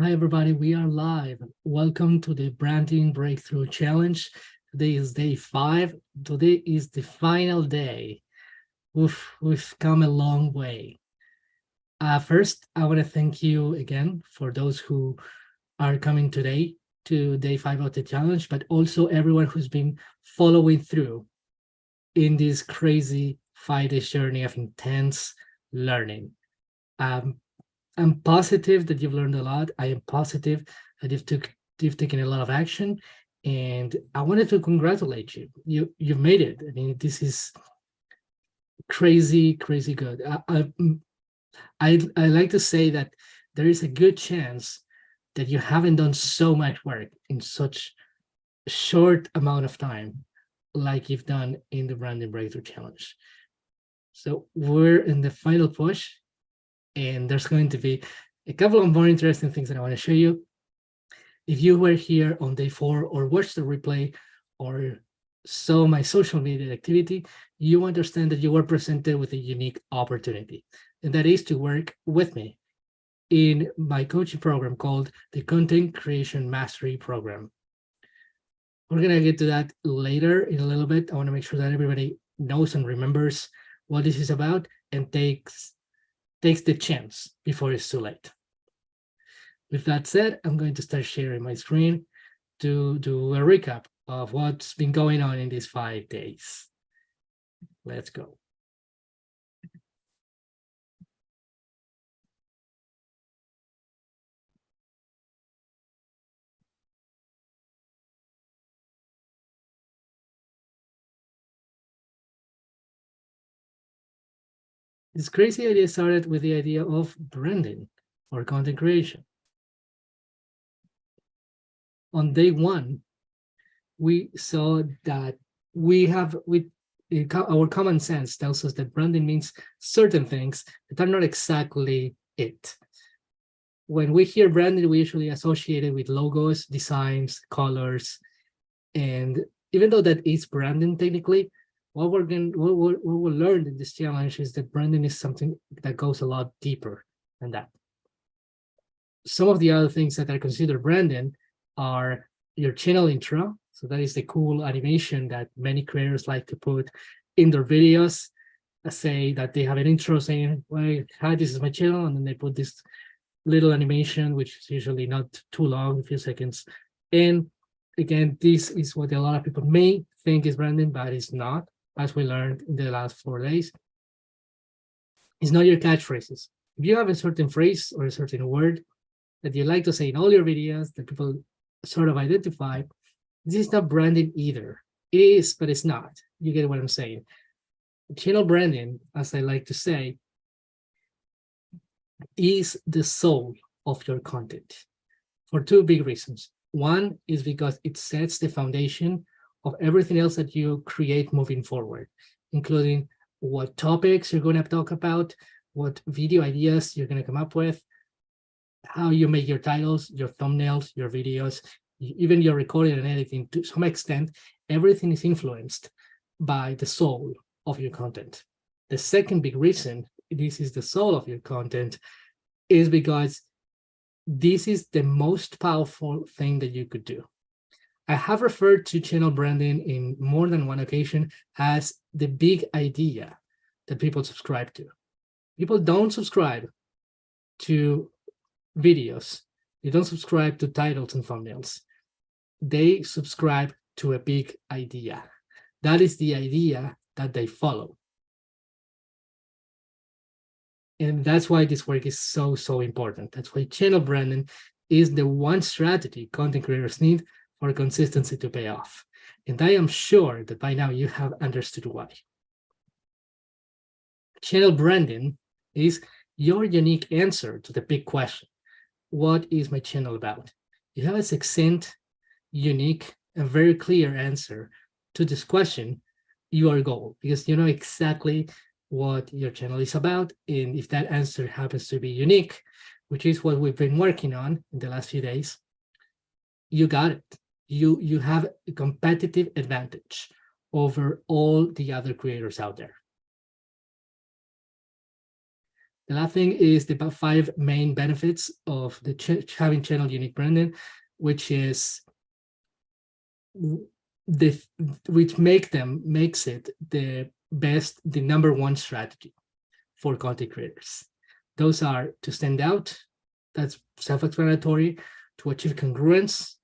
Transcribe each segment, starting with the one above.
Hi, everybody. We are live. Welcome to the Branding Breakthrough Challenge. Today is day 5. Today is the final day. We've come a long way. First, I want to thank you again for those who are coming today to day 5 of the challenge, but also everyone who's been following through in this crazy 5-day journey of intense learning. I'm positive that you've learned a lot. I am positive that you've taken a lot of action, and I wanted to congratulate you. You've made it. I mean, this is crazy, crazy good. I like to say that there is a good chance that you haven't done so much work in such a short amount of time like you've done in the Branding Breakthrough Challenge. So we're in the final push, and there's going to be a couple of more interesting things that I want to show you. If you were here on day 4 or watched the replay or saw my social media activity, you understand that you were presented with a unique opportunity, and that is to work with me in my coaching program called the Content Creation Mastery Program. We're going to get to that later in a little bit. I want to make sure that everybody knows and remembers what this is about and takes the chance before it's too late. With that said, I'm going to start sharing my screen to do a recap of what's been going on in these 5 days. Let's go. This crazy idea started with the idea of branding or content creation. On day 1, we saw that our common sense tells us that branding means certain things that are not exactly it. When we hear branding, we usually associate it with logos, designs, colors, and even though that is branding technically, what we'll learn in this challenge is that branding is something that goes a lot deeper than that. Some of the other things that are considered branding are your channel intro. So that is the cool animation that many creators like to put in their videos. Say that they have an intro saying, well, hi, this is my channel, and then they put this little animation, which is usually not too long, a few seconds. And again, this is what a lot of people may think is branding, but it's not, as we learned in the last 4 days. It's not your catchphrases. If you have a certain phrase or a certain word that you like to say in all your videos that people sort of identify, this is not branding either. It is, but it's not. You get what I'm saying. Channel branding, as I like to say, is the soul of your content for 2 big reasons. One is because it sets the foundation of everything else that you create moving forward, including what topics you're going to talk about, what video ideas you're going to come up with, how you make your titles, your thumbnails, your videos, even your recording and editing. To some extent, everything is influenced by the soul of your content. The second big reason this is the soul of your content is because this is the most powerful thing that you could do. I have referred to channel branding in more than one occasion as the big idea that people subscribe to. People don't subscribe to videos. They don't subscribe to titles and thumbnails. They subscribe to a big idea. That is the idea that they follow. And that's why this work is so, so important. That's why channel branding is the one strategy content creators need for consistency to pay off. And I am sure that by now you have understood why. Channel branding is your unique answer to the big question. What is my channel about? You have a succinct, unique, and very clear answer to this question, your goal, because you know exactly what your channel is about. And if that answer happens to be unique, which is what we've been working on in the last few days, you got it. You have a competitive advantage over all the other creators out there. The last thing is the 5 main benefits of the having channel unique branding, which is which makes it the number one strategy for content creators. Those are to stand out, that's self-explanatory, to achieve congruence,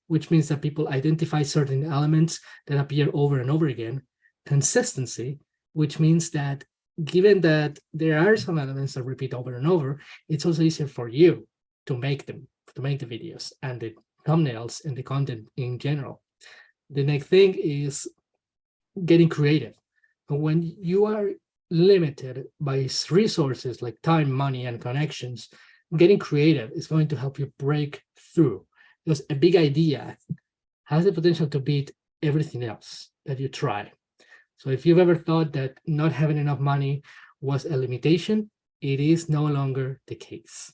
which means that people identify certain elements that appear over and over again, consistency, which means that given that there are some elements that repeat over and over, it's also easier for you to make the videos and the thumbnails and the content in general. The next thing is getting creative. When you are limited by resources like time, money, and connections, getting creative is going to help you break through, because a big idea has the potential to beat everything else that you try. So if you've ever thought that not having enough money was a limitation, it is no longer the case.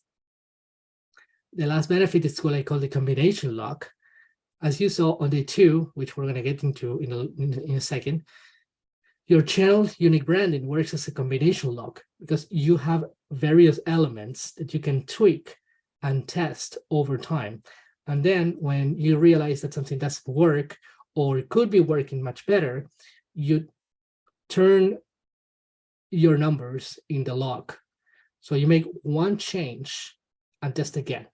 The last benefit is what I call the combination lock. As you saw on day 2, which we're going to get into in a second, your channel unique branding works as a combination lock because you have various elements that you can tweak and test over time. And then when you realize that something doesn't work or it could be working much better, you turn your numbers in the log. So you make one change and test again.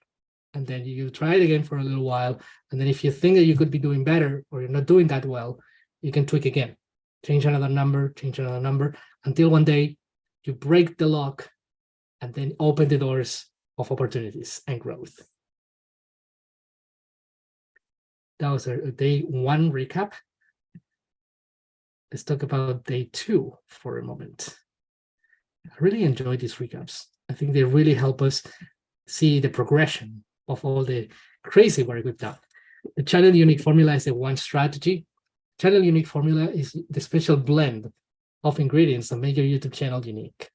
And then you try it again for a little while. And then if you think that you could be doing better or you're not doing that well, you can tweak again, change another number, until one day you break the lock and then open the doors of opportunities and growth. That was a day 1 recap. Let's talk about day 2 for a moment. I really enjoy these recaps. I think they really help us see the progression of all the crazy work we've done. The channel unique formula is the one strategy. Channel unique formula is the special blend of ingredients that make your YouTube channel unique.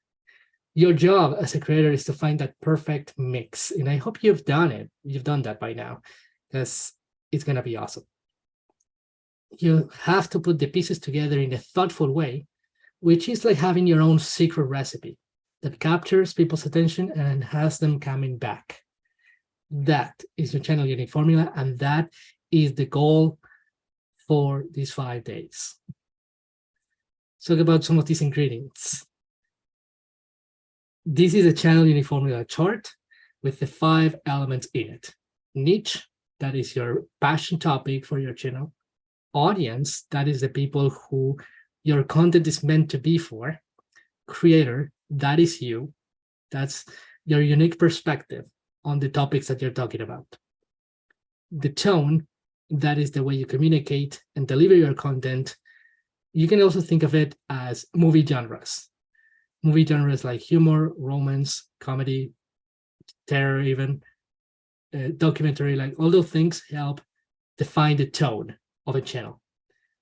Your job as a creator is to find that perfect mix. And I hope you've done it. You've done that by now, because it's going to be awesome. You have to put the pieces together in a thoughtful way, which is like having your own secret recipe that captures people's attention and has them coming back. That is your channel unique formula, and that is the goal for these 5 days. Let's talk about some of these ingredients. This is a channel unique formula chart with the 5 elements in it. Niche, that is your passion topic for your channel. Audience, that is the people who your content is meant to be for. Creator, that is you. That's your unique perspective on the topics that you're talking about. The tone, that is the way you communicate and deliver your content. You can also think of it as movie genres. Movie genres like humor, romance, comedy, terror even, documentary, like all those things help define the tone of a channel.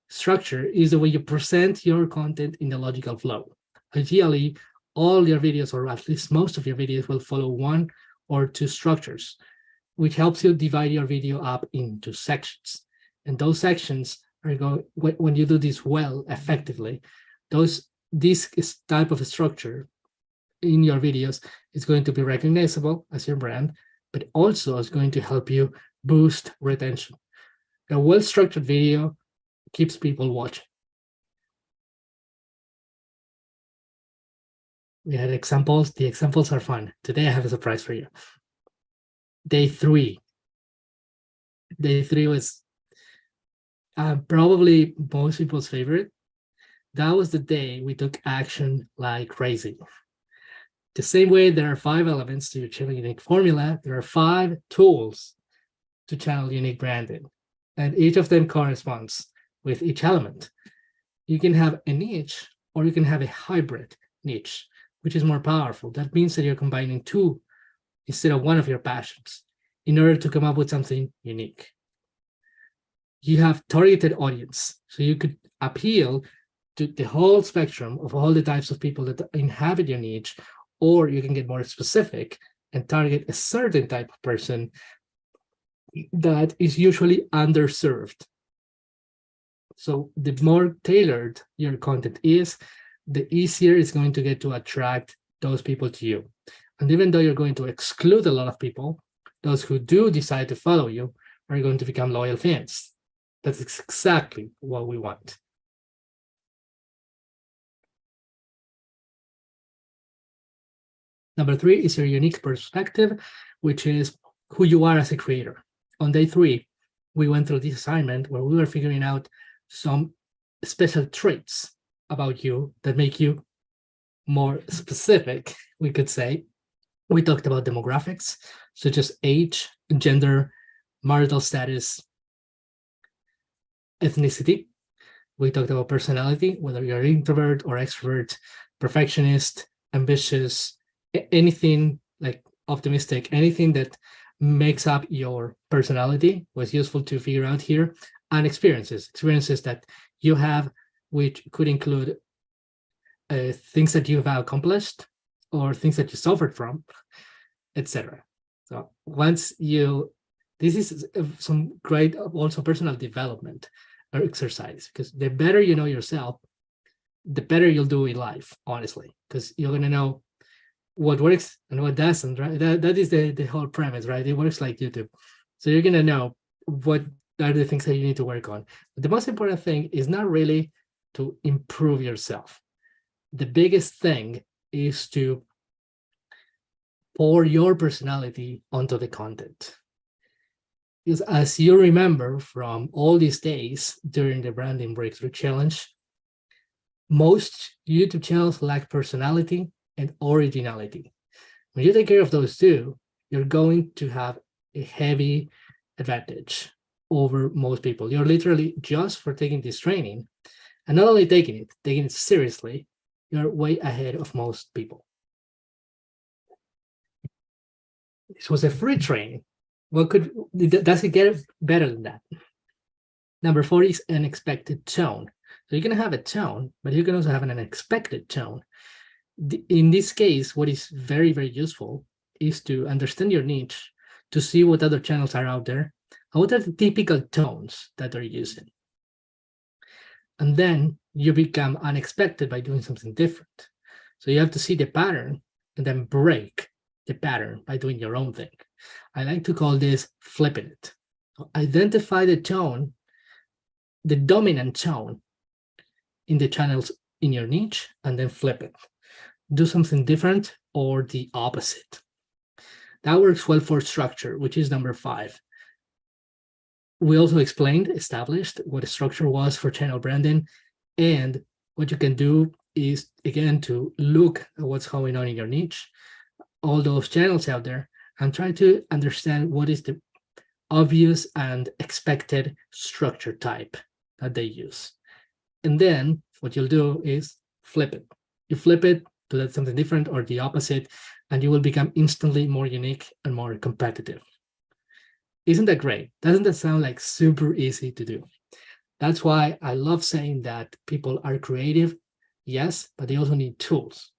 Structure is the way you present your content in the logical flow. Ideally, all your videos, or at least most of your videos, will follow 1 or 2 structures, which helps you divide your video up into sections. And those sections are going, when you do this well, effectively, this type of structure in your videos is going to be recognizable as your brand, but also is going to help you boost retention. A well-structured video keeps people watching. We had examples. The examples are fun. Today I have a surprise for you. Day 3. Day 3 was probably most people's favorite. That was the day we took action like crazy. The same way there are 5 elements to your channel unique formula, there are 5 tools to channel unique branding, and each of them corresponds with each element. You can have a niche, or you can have a hybrid niche, which is more powerful. That means that you're combining 2 instead of 1 of your passions in order to come up with something unique. You have targeted audience, so you could appeal to the whole spectrum of all the types of people that inhabit your niche, or you can get more specific and target a certain type of person that is usually underserved. So the more tailored your content is, the easier it's going to get to attract those people to you. And even though you're going to exclude a lot of people, those who do decide to follow you are going to become loyal fans. That's exactly what we want. Number 3 is your unique perspective, which is who you are as a creator. On day 3, we went through this assignment where we were figuring out some special traits about you that make you more specific, we could say. We talked about demographics, such as age, gender, marital status, ethnicity. We talked about personality, whether you're introvert or extrovert, perfectionist, ambitious, anything like optimistic, anything that makes up your personality was useful to figure out here. And experiences that you have, which could include things that you've accomplished or things that you suffered from, etc. So once you, this is some great also personal development or exercise, because the better you know yourself, the better you'll do in life, honestly, because you're going to know what works and what doesn't, right? That is the whole premise, right? It works like YouTube. So you're going to know what are the things that you need to work on. But the most important thing is not really to improve yourself. The biggest thing is to pour your personality onto the content. Because as you remember from all these days during the Branding Breakthrough Challenge, most YouTube channels lack personality and originality. When you take care of those two, you're going to have a heavy advantage over most people. You're literally, just for taking this training, and not only taking it seriously, you're way ahead of most people. This was a free training. Does it get better than that? Number 4 is an expected tone. So you're going to have a tone, but you can also have an unexpected tone. In this case, what is very, very useful is to understand your niche, to see what other channels are out there, and what are the typical tones that they're using. And then you become unexpected by doing something different. So you have to see the pattern and then break the pattern by doing your own thing. I like to call this flipping it. Identify the tone, the dominant tone in the channels in your niche, and then flip it. Do something different or the opposite. That works well for structure, which is number 5. We also established what a structure was for channel branding, and what you can do is, again, to look at what's going on in your niche, all those channels out there, and try to understand what is the obvious and expected structure type that they use. And then what you'll do is flip it. You flip it to that something different or the opposite, and you will become instantly more unique and more competitive. Isn't that great? Doesn't that sound like super easy to do? That's why I love saying that people are creative, yes, but they also need tools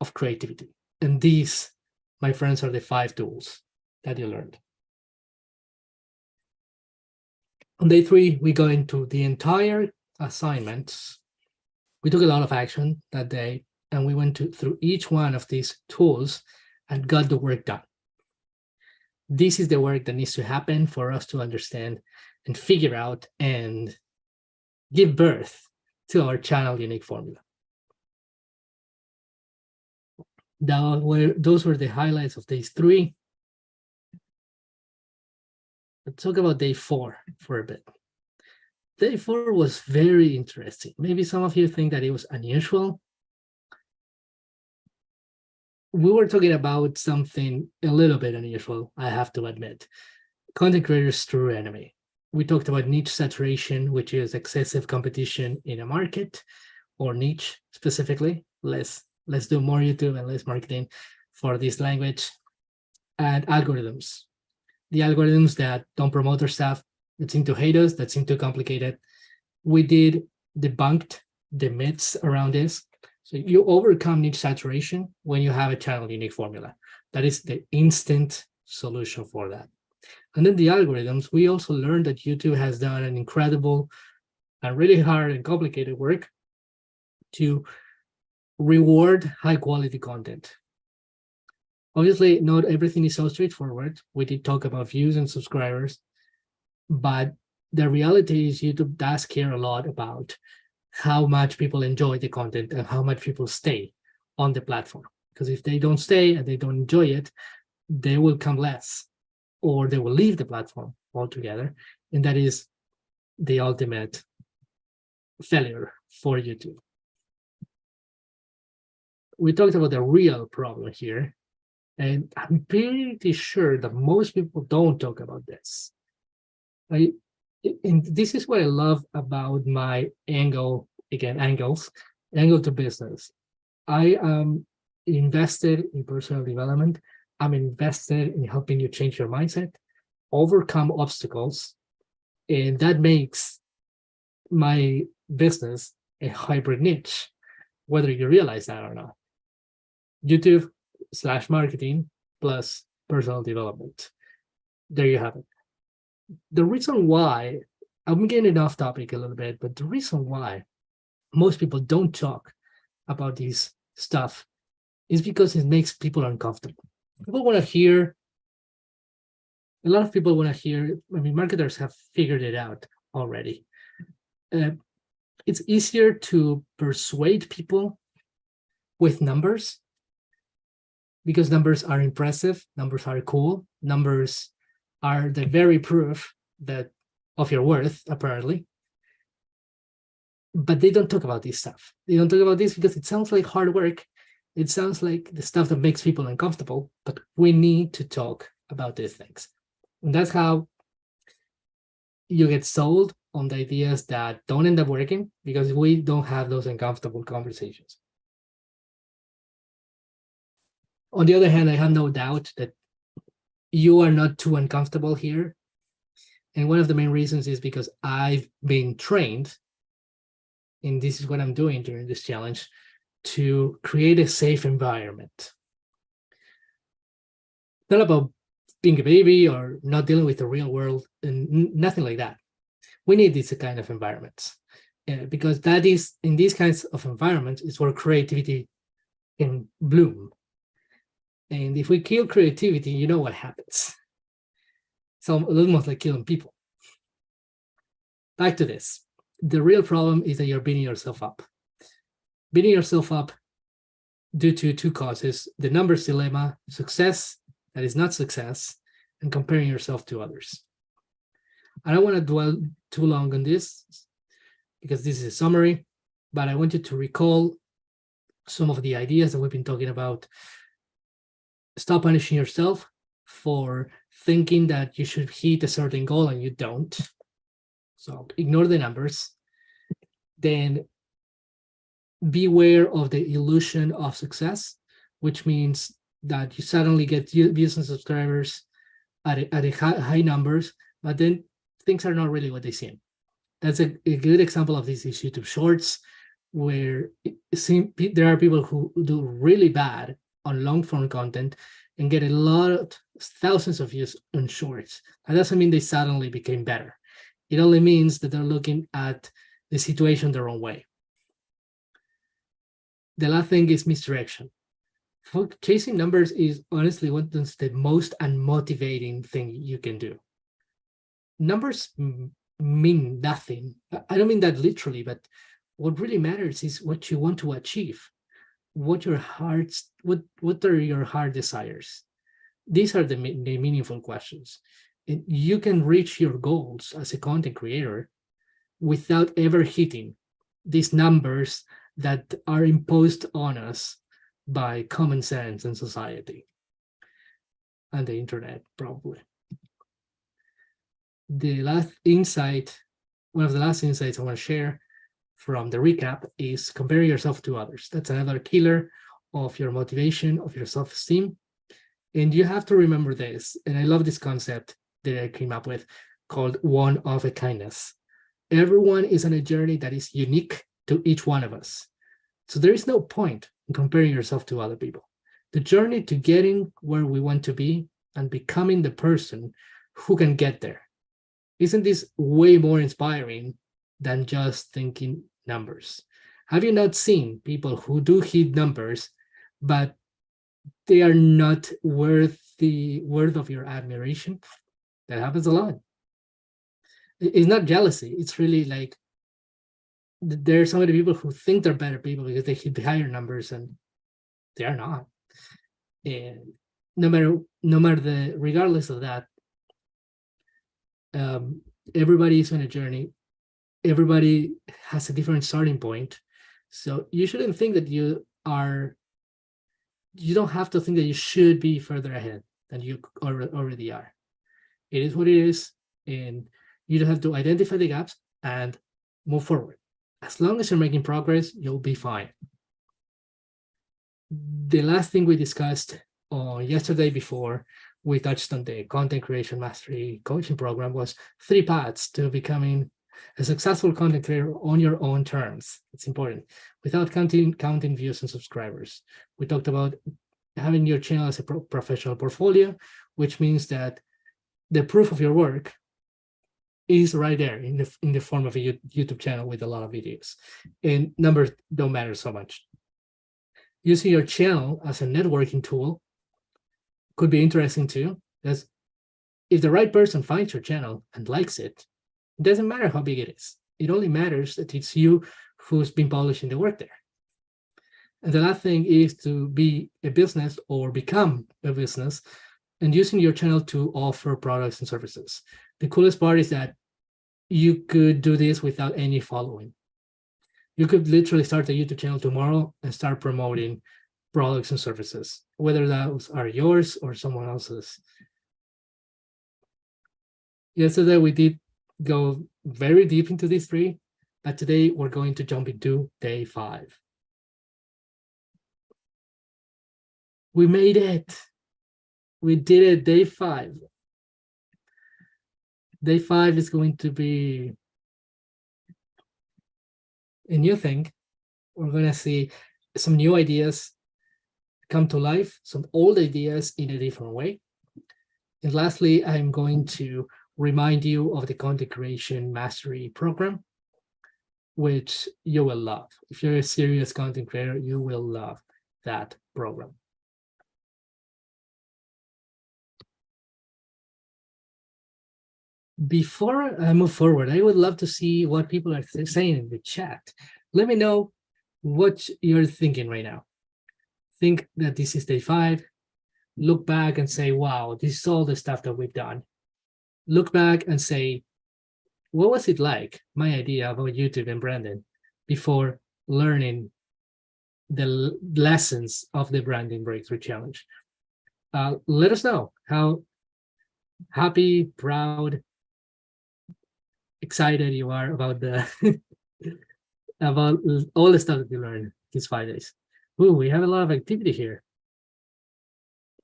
of creativity. And these, my friends, are the 5 tools that you learned. On day 3, we go into the entire assignments. We took a lot of action that day, and we went through each one of these tools and got the work done. This is the work that needs to happen for us to understand and figure out and give birth to our channel unique formula. Those were the highlights of day 3. Let's talk about day 4 for a bit. Day 4 was very interesting. Maybe some of you think that it was unusual. We were talking about something a little bit unusual, I have to admit. Content creators' true enemy. We talked about niche saturation, which is excessive competition in a market, or niche specifically. Let's do more YouTube and less marketing for this language. And algorithms. The algorithms that don't promote our stuff, that seem to hate us, that seem too complicated. We debunked the myths around this. So you overcome niche saturation when you have a channel unique formula. That is the instant solution for that. And then the algorithms, we also learned that YouTube has done an incredible and really hard and complicated work to reward high quality content. Obviously, not everything is so straightforward. We did talk about views and subscribers, but the reality is YouTube does care a lot about how much people enjoy the content and how much people stay on the platform. Because if they don't stay and they don't enjoy it, they will come less, or they will leave the platform altogether. And that is the ultimate failure for YouTube. We talked about the real problem here, and I'm pretty sure that most people don't talk about this. And this is what I love about my angle to business. I am invested in personal development. I'm invested in helping you change your mindset, overcome obstacles, and that makes my business a hybrid niche, whether you realize that or not. YouTube/marketing plus personal development. There you have it. The reason why, I'm getting off topic a little bit, but the reason why most people don't talk about this stuff is because it makes people uncomfortable. People want to hear, a lot of people want to hear, I mean, marketers have figured it out already. It's easier to persuade people with numbers because numbers are impressive, numbers are cool, numbers are the very proof that of your worth, apparently. But they don't talk about this stuff. They don't talk about this because it sounds like hard work. It sounds like the stuff that makes people uncomfortable, but we need to talk about these things. And that's how you get sold on the ideas that don't end up working, because we don't have those uncomfortable conversations. On the other hand, I have no doubt that you are not too uncomfortable here. And one of the main reasons is because I've been trained, and this is what I'm doing during this challenge, to create a safe environment. Not about being a baby or not dealing with the real world, and nothing like that. We need these kind of environments, because that is, in these kinds of environments, is where creativity can bloom. And if we kill creativity, you know what happens. So almost like killing people. Back to this. The real problem is that you're beating yourself up. Beating yourself up due to two causes: the numbers dilemma, success that is not success, and comparing yourself to others. I don't want to dwell too long on this because this is a summary, but I want you to recall some of the ideas that we've been talking about. Stop punishing yourself for thinking that you should hit a certain goal and you don't. So ignore the numbers. Then beware of the illusion of success, which means that you suddenly get views and subscribers at a high numbers, but then things are not really what they seem. That's a good example of this is YouTube Shorts, where there are people who do really bad on long form content and get a lot, thousands of views on shorts. That doesn't mean they suddenly became better. It only means that they're looking at the situation the wrong way. The last thing is misdirection. Chasing numbers is honestly what's the most unmotivating thing you can do. Numbers mean nothing. I don't mean that literally, but what really matters is what you want to achieve. What are your heart desires? These are the meaningful questions. And you can reach your goals as a content creator without ever hitting these numbers that are imposed on us by common sense and society and the internet, probably. The last insight, one of the last insights I want to share from the recap is compare yourself to others. That's another killer of your motivation, of your self-esteem. And you have to remember this, and I love this concept that I came up with called one of a kindness. Everyone is on a journey that is unique to each one of us. So there is no point in comparing yourself to other people. The journey to getting where we want to be and becoming the person who can get there. Isn't this way more inspiring than just thinking numbers? Have you not seen people who do hit numbers, but they are not worth of your admiration. That happens a lot. It's not jealousy. It's really like there are so many people who think they're better people because they hit the higher numbers and they are not. And no matter the regardless of that, um, everybody is on a journey. Everybody has a different starting point. So you shouldn't think that you don't have to think that you should be further ahead than you already are. It is what it is, and you don't have to identify the gaps and move forward. As long as you're making progress, you'll be fine. The last thing we discussed yesterday before we touched on the content creation mastery coaching program was 3 paths to becoming a successful content creator on your own terms. It's important, without counting views and subscribers. We talked about having your channel as a professional portfolio, which means that the proof of your work is right there in the form of a YouTube channel with a lot of videos, and numbers don't matter so much. Using your channel as a networking tool could be interesting too, because if the right person finds your channel and likes it, it doesn't matter how big it is. It only matters that it's you who's been publishing the work there. And the last thing is to be a business or become a business and using your channel to offer products and services. The coolest part is that you could do this without any following. You could literally start a YouTube channel tomorrow and start promoting products and services, whether those are yours or someone else's. Yesterday, we did go very deep into these 3, but today we're going to jump into day 5. We made it. We did it, day 5. Day 5 is going to be a new thing. We're going to see some new ideas come to life, some old ideas in a different way. And lastly, I'm going to remind you of the content creation mastery program, which you will love. If you're a serious content creator, you will love that program. Before I move forward, I would love to see what people are saying in the chat. Let me know what you're thinking right now. Think that this is day 5. Look back and say, wow, this is all the stuff that we've done. Look back and say, what was it like, my idea about YouTube and branding, before learning the lessons of the Branding Breakthrough Challenge? Let us know how happy, proud, excited you are about the about all the stuff that you learned these 5 days. Ooh, we have a lot of activity here.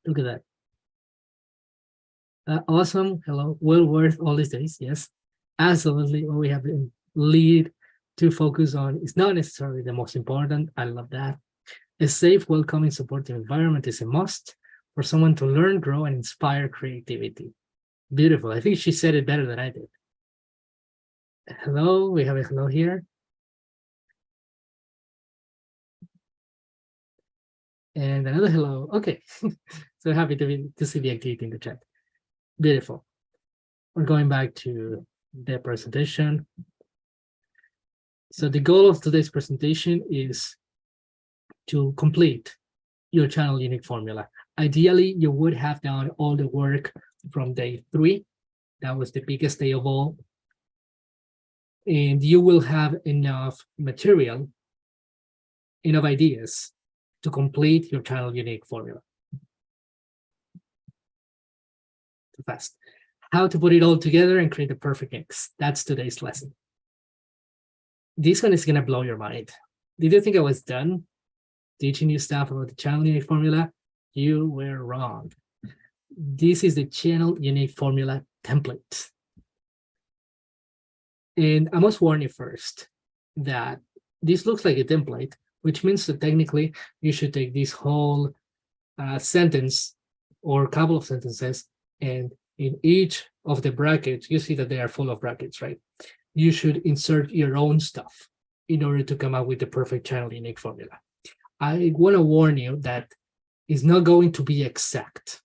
Look at that. Awesome. Hello. Well worth all these days. Yes, absolutely. What we have been lead to focus on is not necessarily the most important. I love that. A safe, welcoming, supportive environment is a must for someone to learn, grow, and inspire creativity. Beautiful. I think she said it better than I did. Hello. We have a hello here. And another hello. Okay. So happy to see the activity in the chat. Beautiful. We're going back to the presentation. So the goal of today's presentation is to complete your channel unique formula. Ideally, you would have done all the work from day 3. That was the biggest day of all. And you will have enough material, enough ideas to complete your channel unique formula. Too fast. How to put it all together and create the perfect mix. That's today's lesson. This one is going to blow your mind. Did you think I was done teaching you stuff about the channel unique formula? You were wrong. This is the channel unique formula template. And I must warn you first that this looks like a template, which means that technically you should take this whole sentence or a couple of sentences, and in each of the brackets, you see that they are full of brackets, right? You should insert your own stuff in order to come up with the perfect channel unique formula. I want to warn you that is not going to be exact.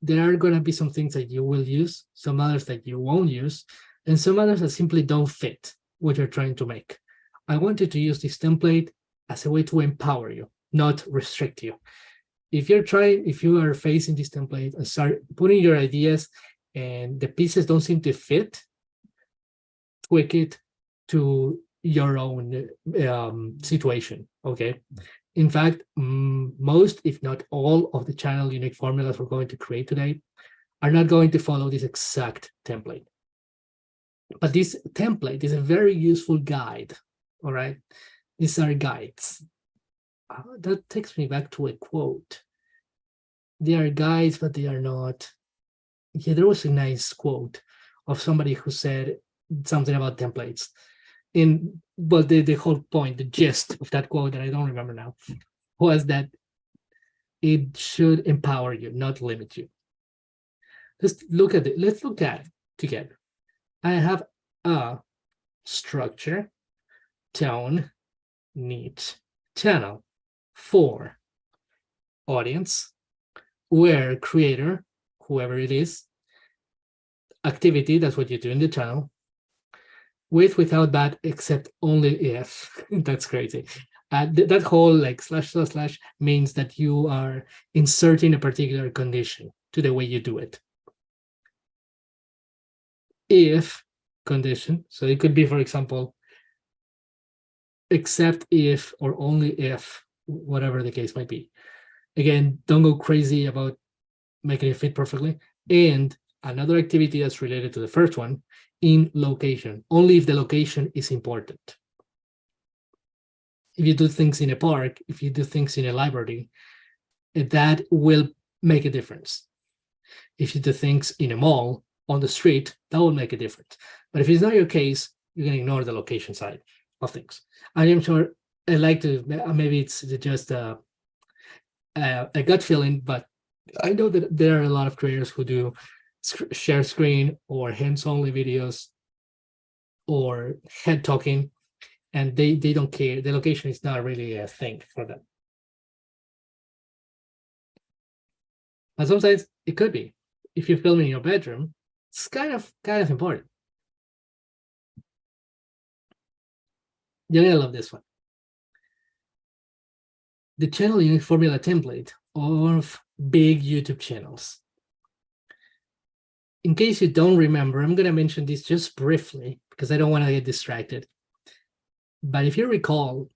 There are going to be some things that you will use, some others that you won't use, and some others that simply don't fit what you're trying to make. I wanted to use this template as a way to empower you, not restrict you. If you are facing this template and start putting your ideas and the pieces don't seem to fit, tweak it to your own situation, okay? In fact, most, if not all, of the channel unique formulas we're going to create today are not going to follow this exact template. But this template is a very useful guide, all right? These are guides. That takes me back to a quote. They are guides, but they are not. Yeah, there was a nice quote of somebody who said something about templates. But the whole point, the gist of that quote, that I don't remember now, was that it should empower you, not limit you. Let's look at it together. I have a structure, tone, neat, channel, for audience, where creator, whoever it is, activity, that's what you do in the channel, with, without, that, except, only if. That's crazy. That whole like / means that you are inserting a particular condition to the way you do it. If condition, so it could be, for example, except if or only if, whatever the case might be. Again, don't go crazy about making it fit perfectly. And another activity that's related to the first one, in location, only if the location is important. If you do things in a park, if you do things in a library, that will make a difference. If you do things in a mall, on the street, that will make a difference. But if it's not your case, you can ignore the location side of things. I am sure, I like to, maybe it's just a gut feeling, but I know that there are a lot of creators who do share screen or hands-only videos or head talking, and they don't care. The location is not really a thing for them. But sometimes it could be. If you film in your bedroom, it's kind of important. You're gonna love this one. The channel unique formula template of big YouTube channels. In case you don't remember, I'm gonna mention this just briefly because I don't want to get distracted. But if you recall,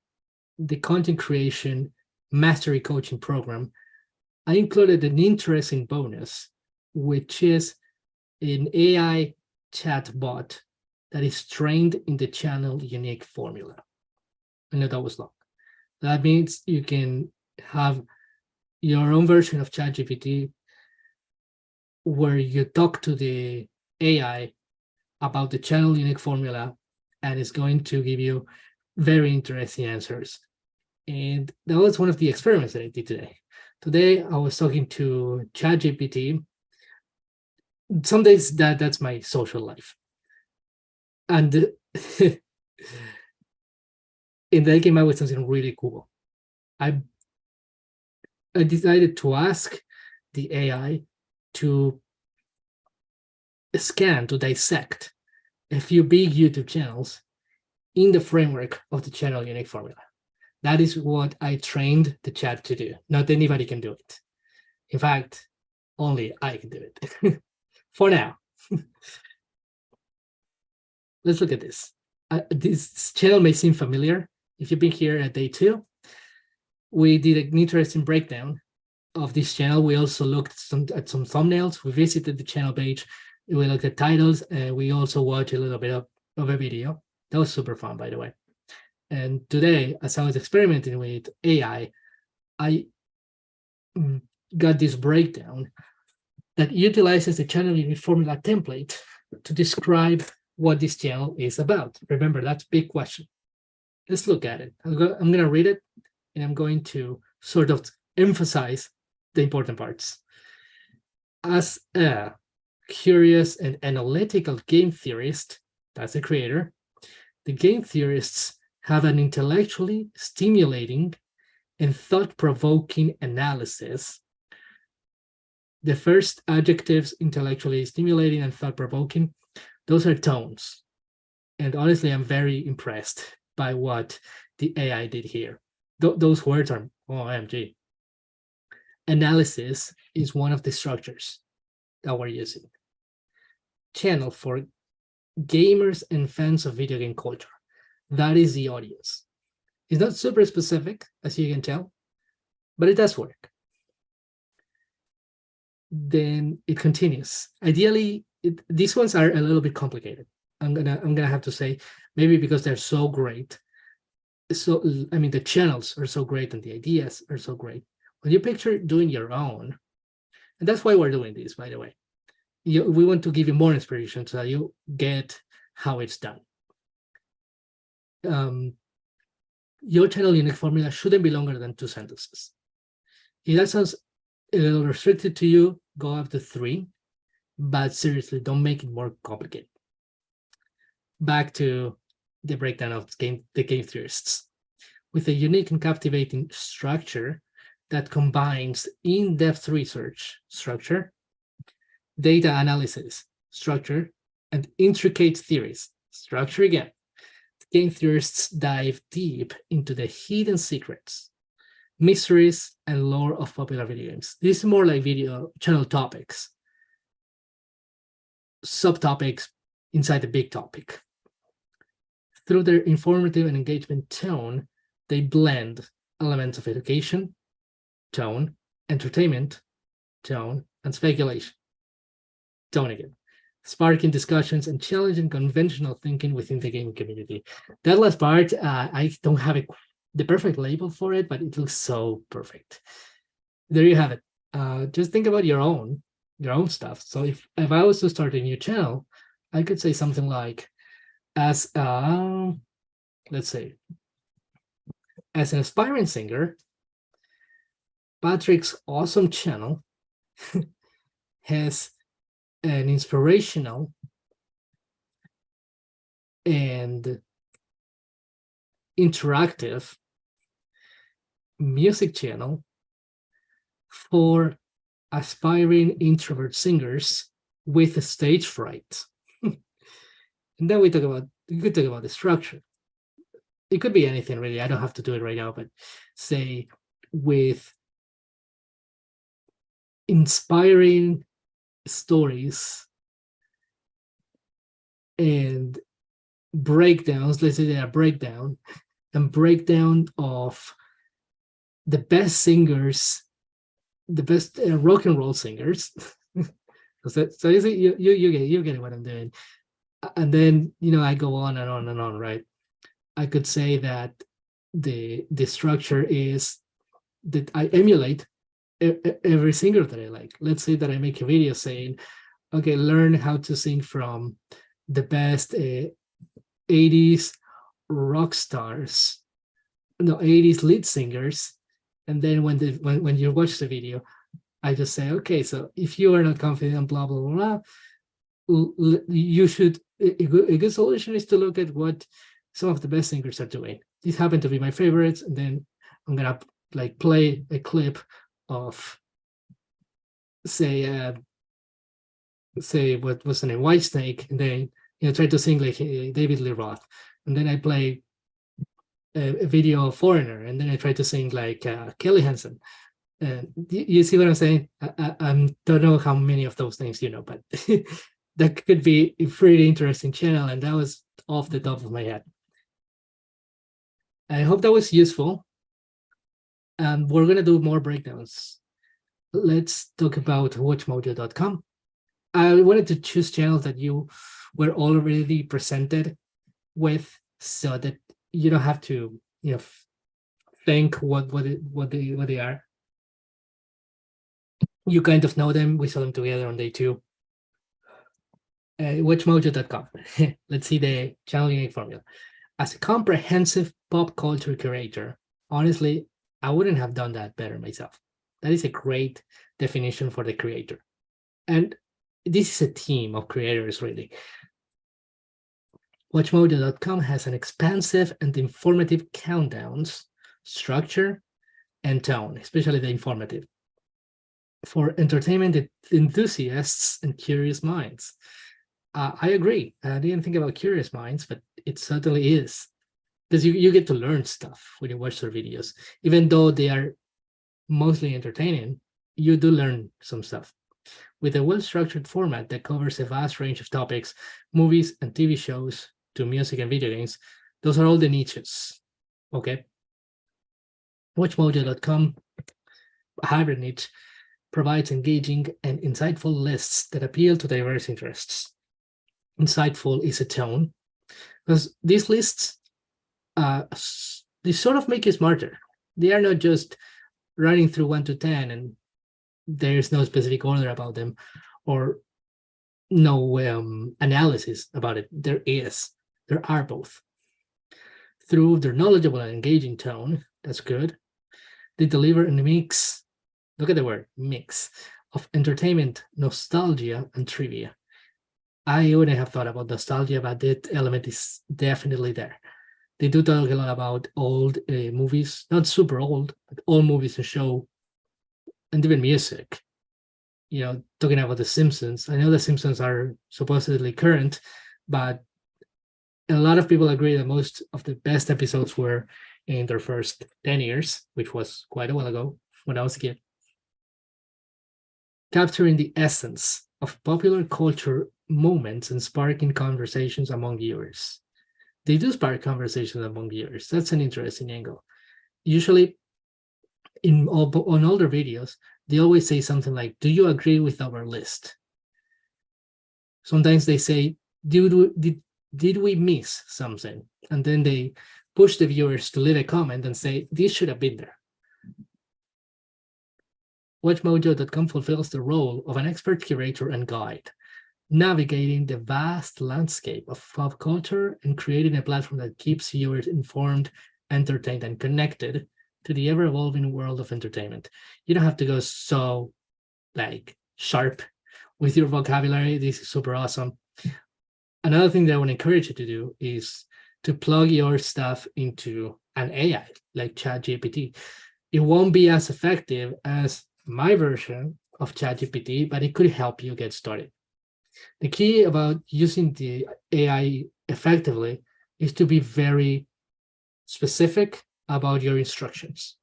the content creation mastery coaching program, I included an interesting bonus, which is an AI chatbot that is trained in the channel unique formula. I know that was long. That means you can have your own version of ChatGPT where you talk to the AI about the channel unique formula, and it's going to give you very interesting answers. And that was one of the experiments that I did today. Today, I was talking to ChatGPT. Some days that's my social life. And and they came out with something really cool. I decided to ask the AI to scan, to dissect a few big YouTube channels in the framework of the channel unique formula. That is what I trained the chat to do. Not anybody can do it. In fact, only I can do it for now. Let's look at this. This channel may seem familiar. If you've been here at day 2, we did an interesting breakdown of this channel. We also looked at some thumbnails. We visited the channel page. We looked at titles, and we also watched a little bit of a video. That was super fun, by the way. And today, as I was experimenting with AI, I got this breakdown that utilizes the channel unique formula template to describe what this channel is about. Remember, that's a big question. Let's look at it. I'm going to read it, and I'm going to sort of emphasize the important parts. As a curious and analytical game theorist, that's a creator, the game theorists have an intellectually stimulating and thought-provoking analysis. The first adjectives, intellectually stimulating and thought-provoking, those are tones. And honestly, I'm very impressed by what the AI did here. Those words are OMG. Analysis is one of the structures that we're using. Channel for gamers and fans of video game culture. That is the audience. It's not super specific, as you can tell, but it does work. Then it continues. Ideally, these ones are a little bit complicated. I'm gonna have to say, maybe because they're so great. So I mean, the channels are so great and the ideas are so great. When you picture doing your own, and that's why we're doing this, by the way. We want to give you more inspiration so that you get how it's done. Your channel unique formula shouldn't be longer than 2 sentences. If that sounds a little restricted to you, go up to 3, but seriously, don't make it more complicated. Back to the breakdown of the game theorists. With a unique and captivating structure that combines in-depth research structure, data analysis structure, and intricate theories structure again. Game theorists dive deep into the hidden secrets, mysteries, and lore of popular video games. This is more like video channel topics, subtopics inside the big topic. Through their informative and engagement tone, they blend elements of education, tone, entertainment, tone, and speculation, tone again, sparking discussions and challenging conventional thinking within the gaming community. That last part, I don't have the perfect label for it, but it looks so perfect. There you have it. Just think about your own stuff. So if I was to start a new channel, I could say something like, as let's say, as an aspiring singer, Patrick's awesome channel has an inspirational and interactive music channel for aspiring introvert singers with stage fright. And then we could talk about the structure. It could be anything really. I don't have to do it right now, but say with inspiring stories and breakdowns. Let's say they are breakdown of the best singers, the best rock and roll singers. So you get what I'm doing. And then I go on and on and on, right? I could say that the structure is that I emulate every singer that I like. Let's say that I make a video saying, okay, learn how to sing from the best 80s rock stars, 80s lead singers. And then when you watch the video, I just say, okay, so if you are not confident, blah, blah, blah, blah, you should, a good solution is to look at what some of the best singers are doing. These happen to be my favorites. And then I'm going to play a clip of, say what was the name, Whitesnake, and then try to sing like David Lee Roth, and then I play a video of Foreigner, and then I try to sing like Kelly Hansen. You see what I'm saying? I don't know how many of those names but that could be a pretty interesting channel, and that was off the top of my head. I hope that was useful. And we're going to do more breakdowns. Let's talk about watchmojo.com. I wanted to choose channels that you were already presented with, so that you don't have to think what they are. You kind of know them. We saw them together on day 2. Watchmojo.com. Let's see the channel unique formula. As a comprehensive pop culture curator, honestly, I wouldn't have done that better myself. That is a great definition for the creator. And this is a team of creators, really. Watchmojo.com has an expansive and informative countdowns structure and tone, especially the informative, for entertainment enthusiasts and curious minds. I agree. I didn't think about curious minds, but it certainly is. Because you get to learn stuff when you watch their videos. Even though they are mostly entertaining, you do learn some stuff. With a well-structured format that covers a vast range of topics, movies and TV shows to music and video games, those are all the niches, okay? WatchMojo.com, hybrid niche, provides engaging and insightful lists that appeal to diverse interests. Insightful is a tone, because these lists, they sort of make you smarter. They are not just running through 1 to 10 and there's no specific order about them or no analysis about it. There are both. Through their knowledgeable and engaging tone, that's good, they deliver a mix, look at the word, mix, of entertainment, nostalgia, and trivia. I wouldn't have thought about nostalgia, but that element is definitely there. They do talk a lot about old movies, not super old, but old movies to show, and even music. You know, talking about The Simpsons. I know The Simpsons are supposedly current, but a lot of people agree that most of the best episodes were in their first 10 years, which was quite a while ago when I was a kid. Capturing the essence of popular culture moments and sparking conversations among viewers. They do spark conversations among viewers. That's an interesting angle. Usually, on older videos, they always say something like, "Do you agree with our list?" Sometimes they say, "Did we miss something?" And then they push the viewers to leave a comment and say, "This should have been there." WatchMojo.com fulfills the role of an expert curator and guide, navigating the vast landscape of pop culture and creating a platform that keeps viewers informed, entertained, and connected to the ever-evolving world of entertainment. You don't have to go so sharp with your vocabulary. This is super awesome. Another thing that I want to encourage you to do is to plug your stuff into an AI like ChatGPT. It won't be as effective as my version of ChatGPT, but it could help you get started. The key about using the AI effectively is to be very specific about your instructions.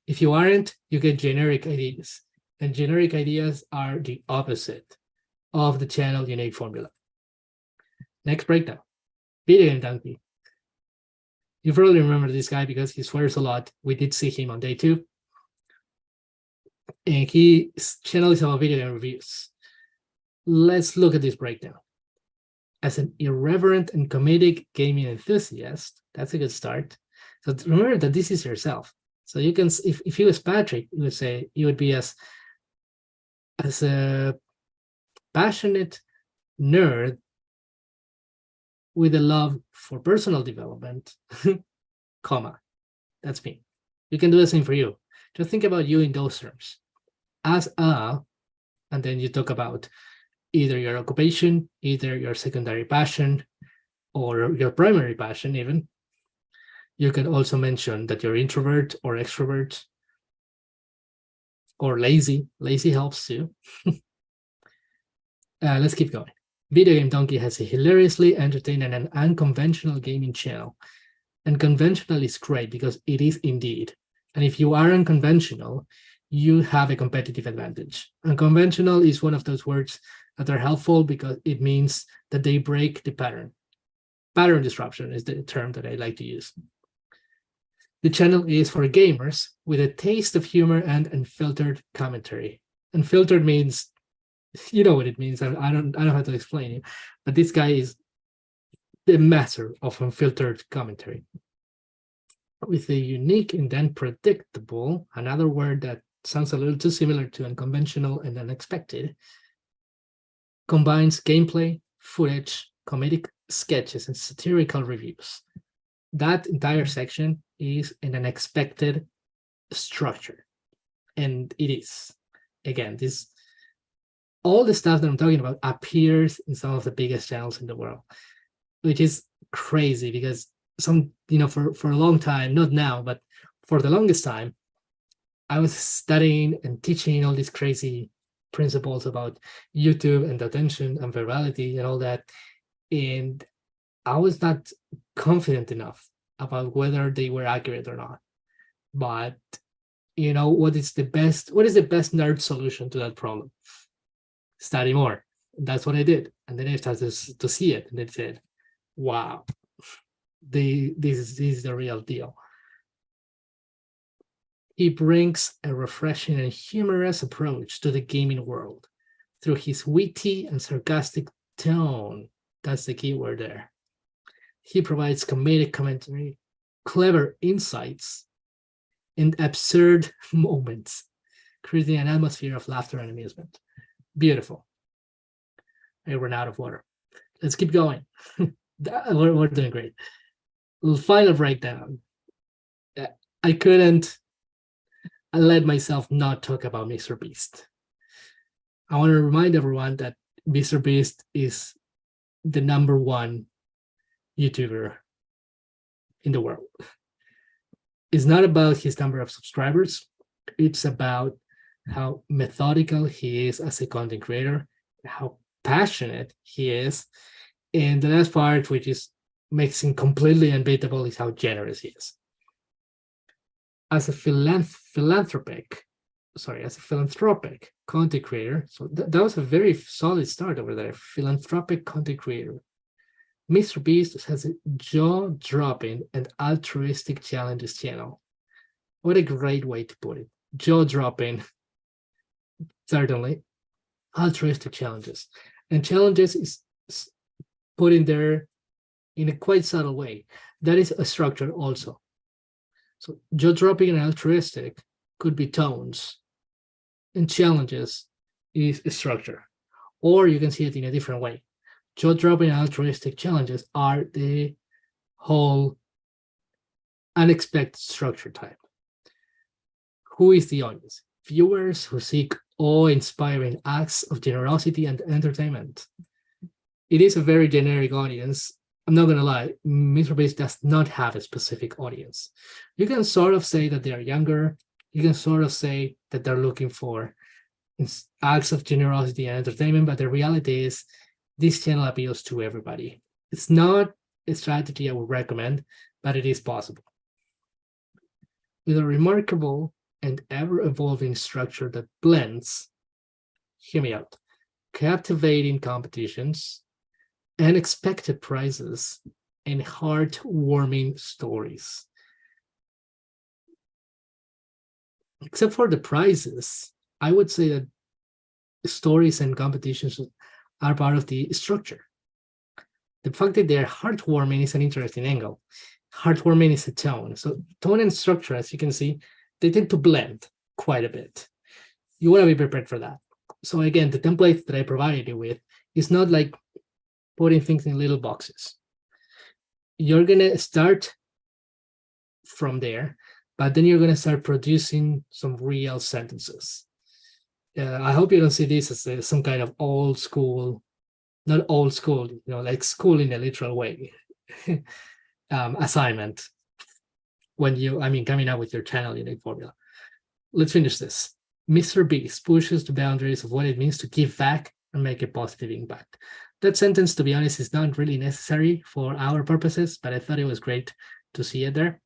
If you aren't, you get generic ideas, and generic ideas are the opposite of the channel unique formula. Next breakdown, Video Game Donkey. You probably remember this guy because he swears a lot. We did see him on day 2. And his channel is about video game reviews. Let's look at this breakdown. As an irreverent and comedic gaming enthusiast, that's a good start. So remember that this is yourself. So you can, if he was Patrick, you would say you would be as a passionate nerd with a love for personal development, comma, that's me. You can do the same for you. Just think about you in those terms. As a, and then you talk about either your occupation, either your secondary passion, or your primary passion even. You can also mention that you're introvert or extrovert, or lazy. Lazy helps too. Let's keep going. Video Game Donkey has a hilariously entertaining and unconventional gaming channel. And conventional is great because it is indeed. And if you are unconventional, you have a competitive advantage. Unconventional is one of those words that are helpful because it means that they break the pattern. Pattern disruption is the term that I like to use. The channel is for gamers with a taste of humor and unfiltered commentary. Unfiltered means, you know what it means. I don't have to explain it, but this guy is the master of unfiltered commentary. With a unique and then predictable, another word that sounds a little too similar to unconventional and unexpected, combines gameplay, footage, comedic sketches, and satirical reviews. That entire section is an unexpected structure. And it is. Again, all the stuff that I'm talking about appears in some of the biggest channels in the world, which is crazy because for a long time, not now, but for the longest time, I was studying and teaching all these crazy principles about YouTube and attention and virality and all that. And I was not confident enough about whether they were accurate or not. But what is the best nerd solution to that problem? Study more. That's what I did. And then I started to see it. And it said, wow, this is the real deal. He brings a refreshing and humorous approach to the gaming world through his witty and sarcastic tone. That's the key word there. He provides comedic commentary, clever insights, and absurd moments, creating an atmosphere of laughter and amusement. Beautiful. I ran out of water. Let's keep going. We're doing great. Final breakdown. I couldn't let myself not talk about Mr. Beast. I want to remind everyone that Mr. Beast is the #1 YouTuber in the world. It's not about his number of subscribers. It's about how methodical he is as a content creator, how passionate he is. And the last part, which makes him completely unbeatable, is how generous he is. As a philanthropic content creator, so that was a very solid start over there. Philanthropic content creator. Mr. Beast has a jaw-dropping and altruistic challenges channel. What a great way to put it. Jaw-dropping, certainly. Altruistic challenges. And challenges is put in there in a quite subtle way. That is a structure also. So jaw-dropping and altruistic could be tones, and challenges is a structure. Or you can see it in a different way. Jaw-dropping and altruistic challenges are the whole unexpected structure type. Who is the audience? Viewers who seek awe-inspiring acts of generosity and entertainment. It is a very generic audience. I'm not going to lie, Mr. Beast does not have a specific audience. You can sort of say that they are younger. You can sort of say that they're looking for acts of generosity and entertainment, but the reality is this channel appeals to everybody. It's not a strategy I would recommend, but it is possible. With a remarkable and ever-evolving structure that blends, hear me out, captivating competitions, unexpected prizes, and heartwarming stories. Except for the prizes, I would say that stories and competitions are part of the structure. The fact that they're heartwarming is an interesting angle. Heartwarming is a tone. So tone and structure, as you can see, they tend to blend quite a bit. You want to be prepared for that. So again, the template that I provided you with is not like putting things in little boxes. You're going to start from there, but then you're going to start producing some real sentences. I hope you don't see this as some kind of old school, not old school, like school in a literal way, assignment when coming up with your channel unique formula. Let's finish this. Mr. Beast pushes the boundaries of what it means to give back and make a positive impact. That sentence, to be honest, is not really necessary for our purposes, but I thought it was great to see it there.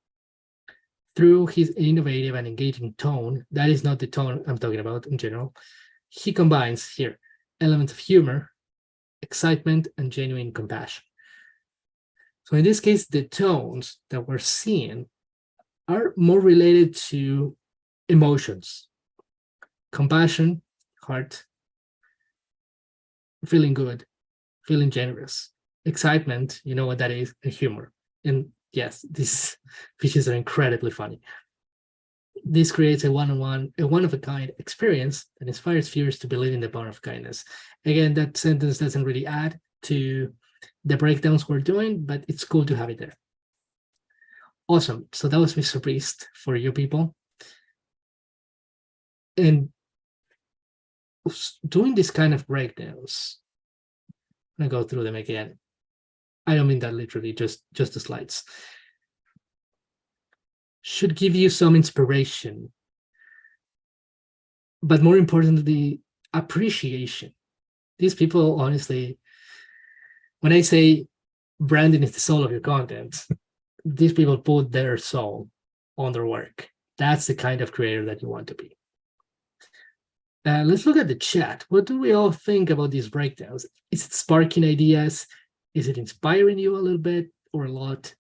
Through his innovative and engaging tone, that is not the tone I'm talking about in general, he combines here elements of humor, excitement, and genuine compassion. So in this case, the tones that we're seeing are more related to emotions. Compassion, heart, feeling good, feeling generous. Excitement, you know what that is, and humor. And yes, these fishes are incredibly funny. This creates a one-of-a-kind experience that inspires viewers to believe in the power of kindness. Again, that sentence doesn't really add to the breakdowns we're doing, but it's cool to have it there. Awesome. So that was Mr. Beast for you people. And doing this kind of breakdowns, I'm going to go through them again. I don't mean that literally, just the slides. Should give you some inspiration but more importantly, appreciation. These people, honestly, when I say branding is the soul of your content, these people put their soul on their work. That's the kind of creator that you want to be. Let's look at the chat. What do we all think about these breakdowns? Is it sparking ideas? Is it inspiring you a little bit or a lot?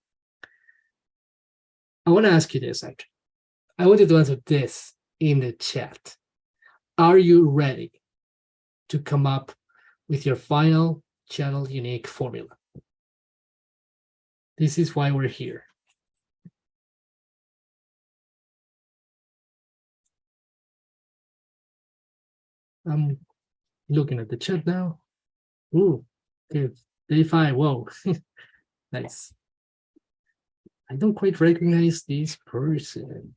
I want to ask you this, actually. I want you to answer this in the chat. Are you ready to come up with your final channel unique formula? This is why we're here. I'm looking at the chat now. Ooh, okay. Day 5. Whoa, nice. I don't quite recognize this person.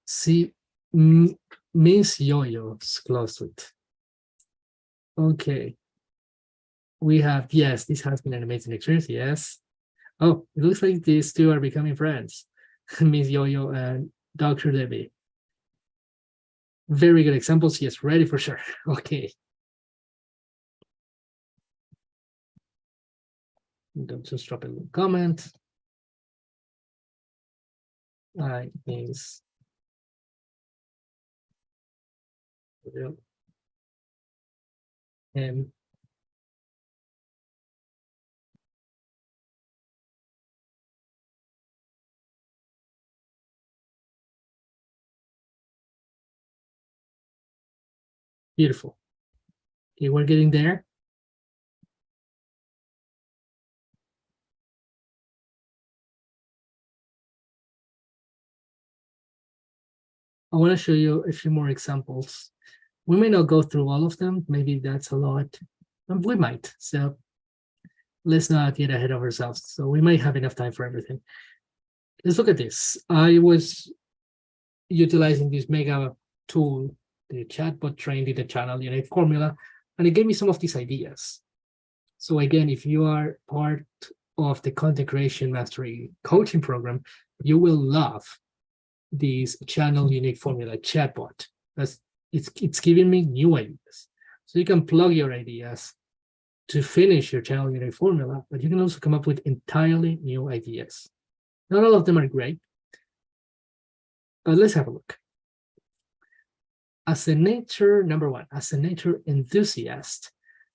See, Miss Yo-Yo's closet. Okay. We have, yes, this has been an amazing experience, yes. Oh, it looks like these two are becoming friends. Miss Yo-Yo and Dr. Debbie. Very good examples, yes, ready for sure. Okay. Just drop a little comment. I is and beautiful. Okay, we're getting there. I want to show you a few more examples. We may not go through all of them. Maybe that's a lot. We might. So let's not get ahead of ourselves. So we might have enough time for everything. Let's look at this. I was utilizing this mega tool, the chatbot trained in the channel unique formula, and it gave me some of these ideas. So again, if you are part of the content creation mastery coaching program, you will love this channel unique formula chatbot. It's giving me new ideas. So you can plug your ideas to finish your channel unique formula, but you can also come up with entirely new ideas. Not all of them are great, but let's have a look. As a nature, number one, as a nature enthusiast,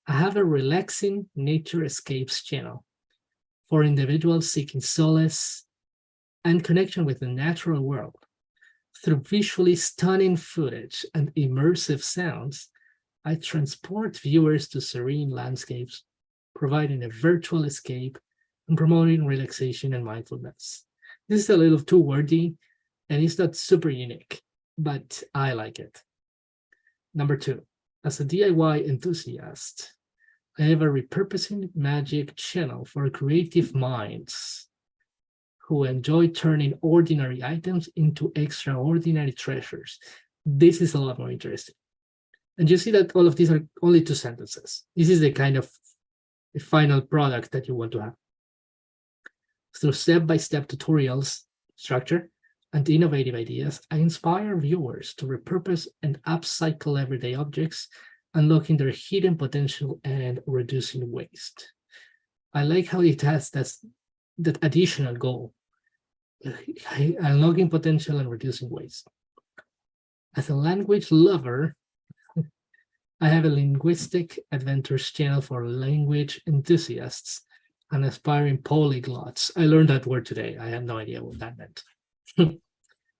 I have a relaxing nature escapes channel for individuals seeking solace and connection with the natural world. Through visually stunning footage and immersive sounds, I transport viewers to serene landscapes, providing a virtual escape and promoting relaxation and mindfulness. This is a little too wordy, and it's not super unique, but I like it. Number two, as a DIY enthusiast, I have a repurposing magic channel for creative minds who enjoy turning ordinary items into extraordinary treasures. This is a lot more interesting. And you see that all of these are only 2 sentences. This is the kind of the final product that you want to have. Through step-by-step tutorials, structure, and innovative ideas, I inspire viewers to repurpose and upcycle everyday objects, unlocking their hidden potential and reducing waste. I like how it has that additional goal, unlocking potential and reducing waste. As a language lover, I have a linguistic adventures channel for language enthusiasts and aspiring polyglots. I learned that word today. I had no idea what that meant.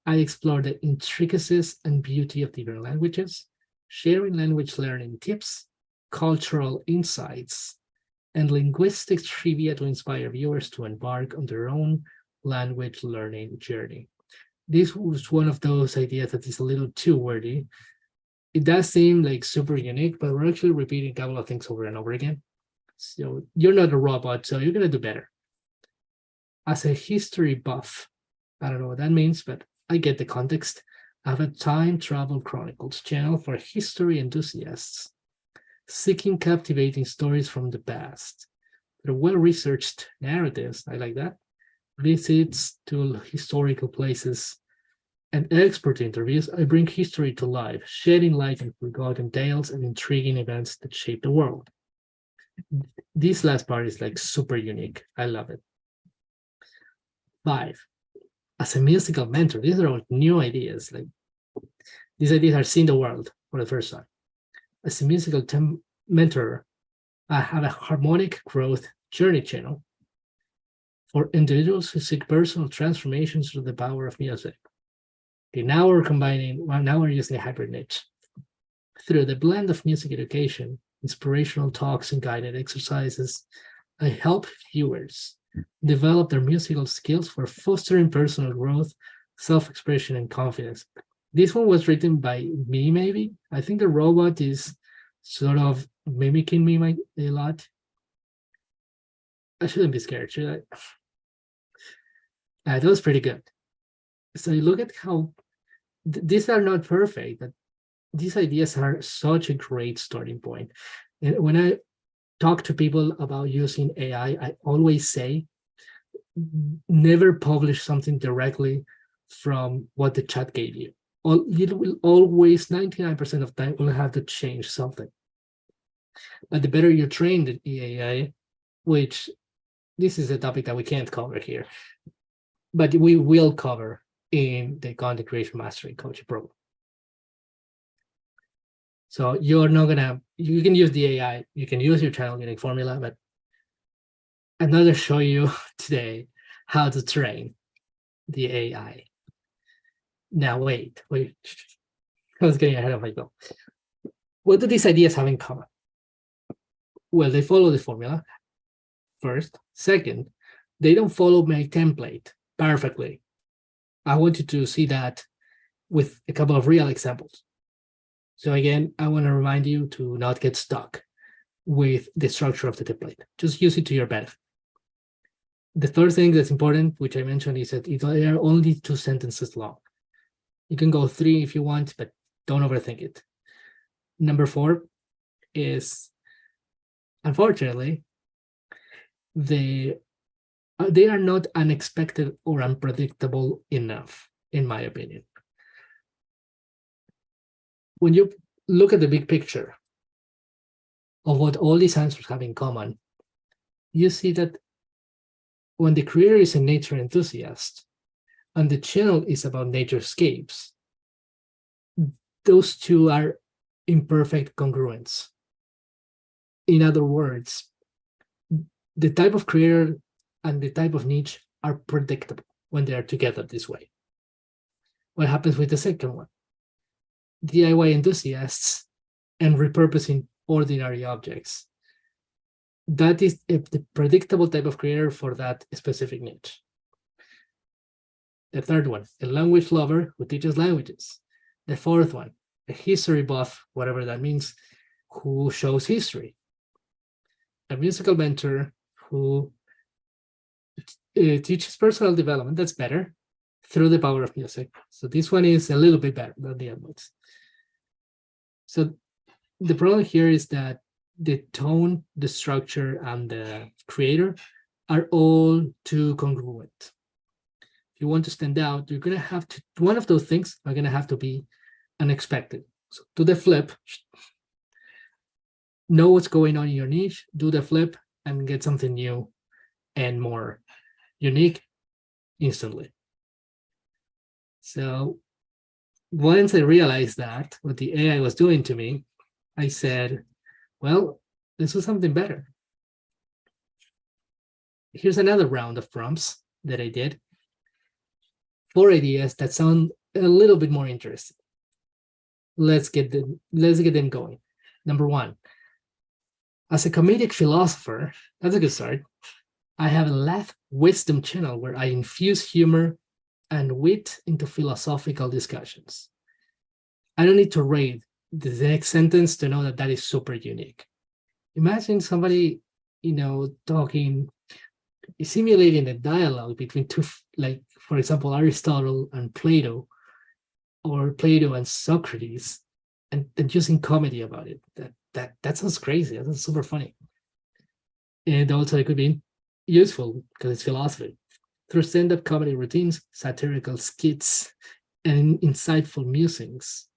I explore the intricacies and beauty of different languages, sharing language learning tips, cultural insights, and linguistic trivia to inspire viewers to embark on their own language learning journey. This was one of those ideas that is a little too wordy. It does seem like super unique, but we're actually repeating a couple of things over and over again. So you're not a robot, so you're going to do better. As a history buff, I don't know what that means, but I get the context. I have a Time Travel Chronicles channel for history enthusiasts, seeking captivating stories from the past. They're well-researched narratives, I like that, visits to historical places, and expert interviews, I bring history to life, shedding light on forgotten tales and intriguing events that shape the world. This last part is like super unique. I love it. 5, as a musical mentor, these are all new ideas. Like these ideas are seeing the world for the first time. As a musical mentor, I have a harmonic growth journey channel for individuals who seek personal transformations through the power of music. Okay, now we're combining, well, now we're using a hybrid niche. Through the blend of music education, inspirational talks, and guided exercises, I help viewers develop their musical skills for fostering personal growth, self-expression, and confidence. This one was written by me, maybe. I think the robot is sort of mimicking me a lot. I shouldn't be scared, should I? That was pretty good. So you look at how these are not perfect, but these ideas are such a great starting point. And when I talk to people about using AI, I always say, never publish something directly from what the chat gave you. You will always, 99% of the time, will have to change something. But the better you train the AI, which this is a topic that we can't cover here, but we will cover in the Content Creation Mastery Coaching Program. So you're not gonna, you can use the AI, you can use your channel getting formula, but I'm not gonna show you today how to train the AI. Now, wait. I was getting ahead of myself. What do these ideas have in common? Well, they follow the formula, first. Second, they don't follow my template perfectly. I want you to see that with a couple of real examples. So again, I want to remind you to not get stuck with the structure of the template. Just use it to your benefit. The third thing that's important, which I mentioned, is that they are only 2 sentences long. You can go 3 if you want, but don't overthink it. Number 4 is, unfortunately, they are not unexpected or unpredictable enough, in my opinion. When you look at the big picture of what all these answers have in common, you see that when the creator is a nature enthusiast and the channel is about naturescapes, those two are in perfect congruence. In other words, the type of creator and the type of niche are predictable when they are together this way. What happens with the second one? DIY enthusiasts and repurposing ordinary objects. That is the predictable type of creator for that specific niche. The third one, a language lover who teaches languages. The fourth one, a history buff, whatever that means, who shows history. A musical mentor who teaches personal development, that's better, through the power of music. So this one is a little bit better than the other ones. So the problem here is that the tone, the structure, and the creator are all too congruent. If you want to stand out, you're going to have to, one of those things are going to have to be unexpected. So do the flip, know what's going on in your niche, do the flip, and get something new and more unique instantly. So once I realized that, what the AI was doing to me, I said, well, this was something better. Here's another round of prompts that I did. 4 ideas that sound a little bit more interesting. Let's get them going. Number 1, as a comedic philosopher, that's a good start. I have a Laugh Wisdom channel where I infuse humor and wit into philosophical discussions. I don't need to read the next sentence to know that that is super unique. Imagine somebody, talking, simulating a dialogue between two, like, for example, Aristotle and Plato, or Plato and Socrates, and using comedy about it. That sounds crazy. That sounds super funny. And also it could be useful because it's philosophy. Through stand-up comedy routines, satirical skits, and insightful musings.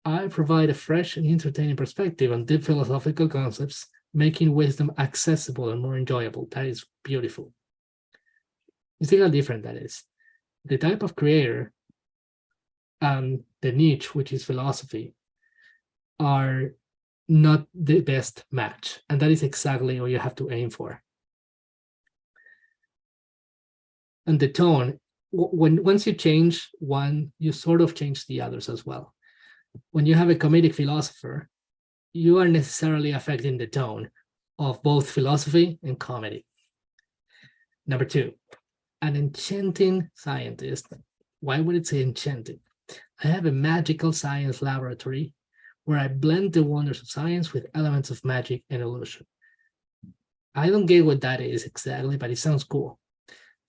I provide a fresh and entertaining perspective on deep philosophical concepts, making wisdom accessible and more enjoyable. That is beautiful. You see how different that is. The type of creator and the niche, which is philosophy, are not the best match. And that is exactly what you have to aim for. And the tone, once you change one, you sort of change the others as well. When you have a comedic philosopher, you are necessarily affecting the tone of both philosophy and comedy. Number two, an enchanting scientist. Why would it say enchanting? I have a magical science laboratory where I blend the wonders of science with elements of magic and illusion. I don't get what that is exactly, but it sounds cool.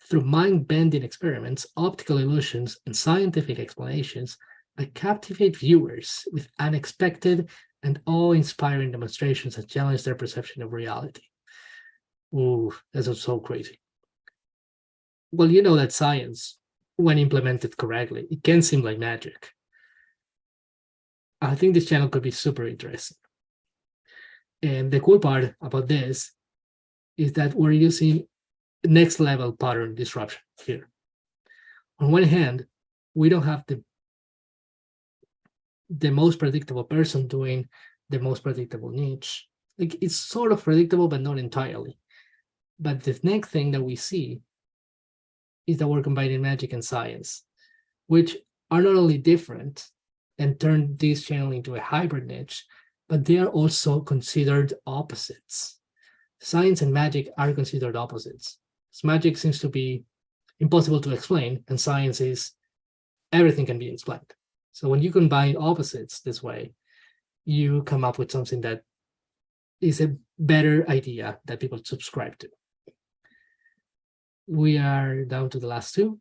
Through mind-bending experiments, optical illusions, and scientific explanations, I captivate viewers with unexpected and awe-inspiring demonstrations that challenge their perception of reality. Ooh, that's so crazy. Well, you know that science, when implemented correctly, it can seem like magic. I think this channel could be super interesting. And the cool part about this is that we're using next level pattern disruption here. On one hand, we don't have the most predictable person doing the most predictable niche. Like, it's sort of predictable, but not entirely. But the next thing that we see is that we're combining magic and science, which are not only different and turn this channel into a hybrid niche, but they are also considered opposites. Science and magic are considered opposites. So magic seems to be impossible to explain, and science is everything can be explained. So when you combine opposites this way, you come up with something that is a better idea that people subscribe to. We are down to the last two.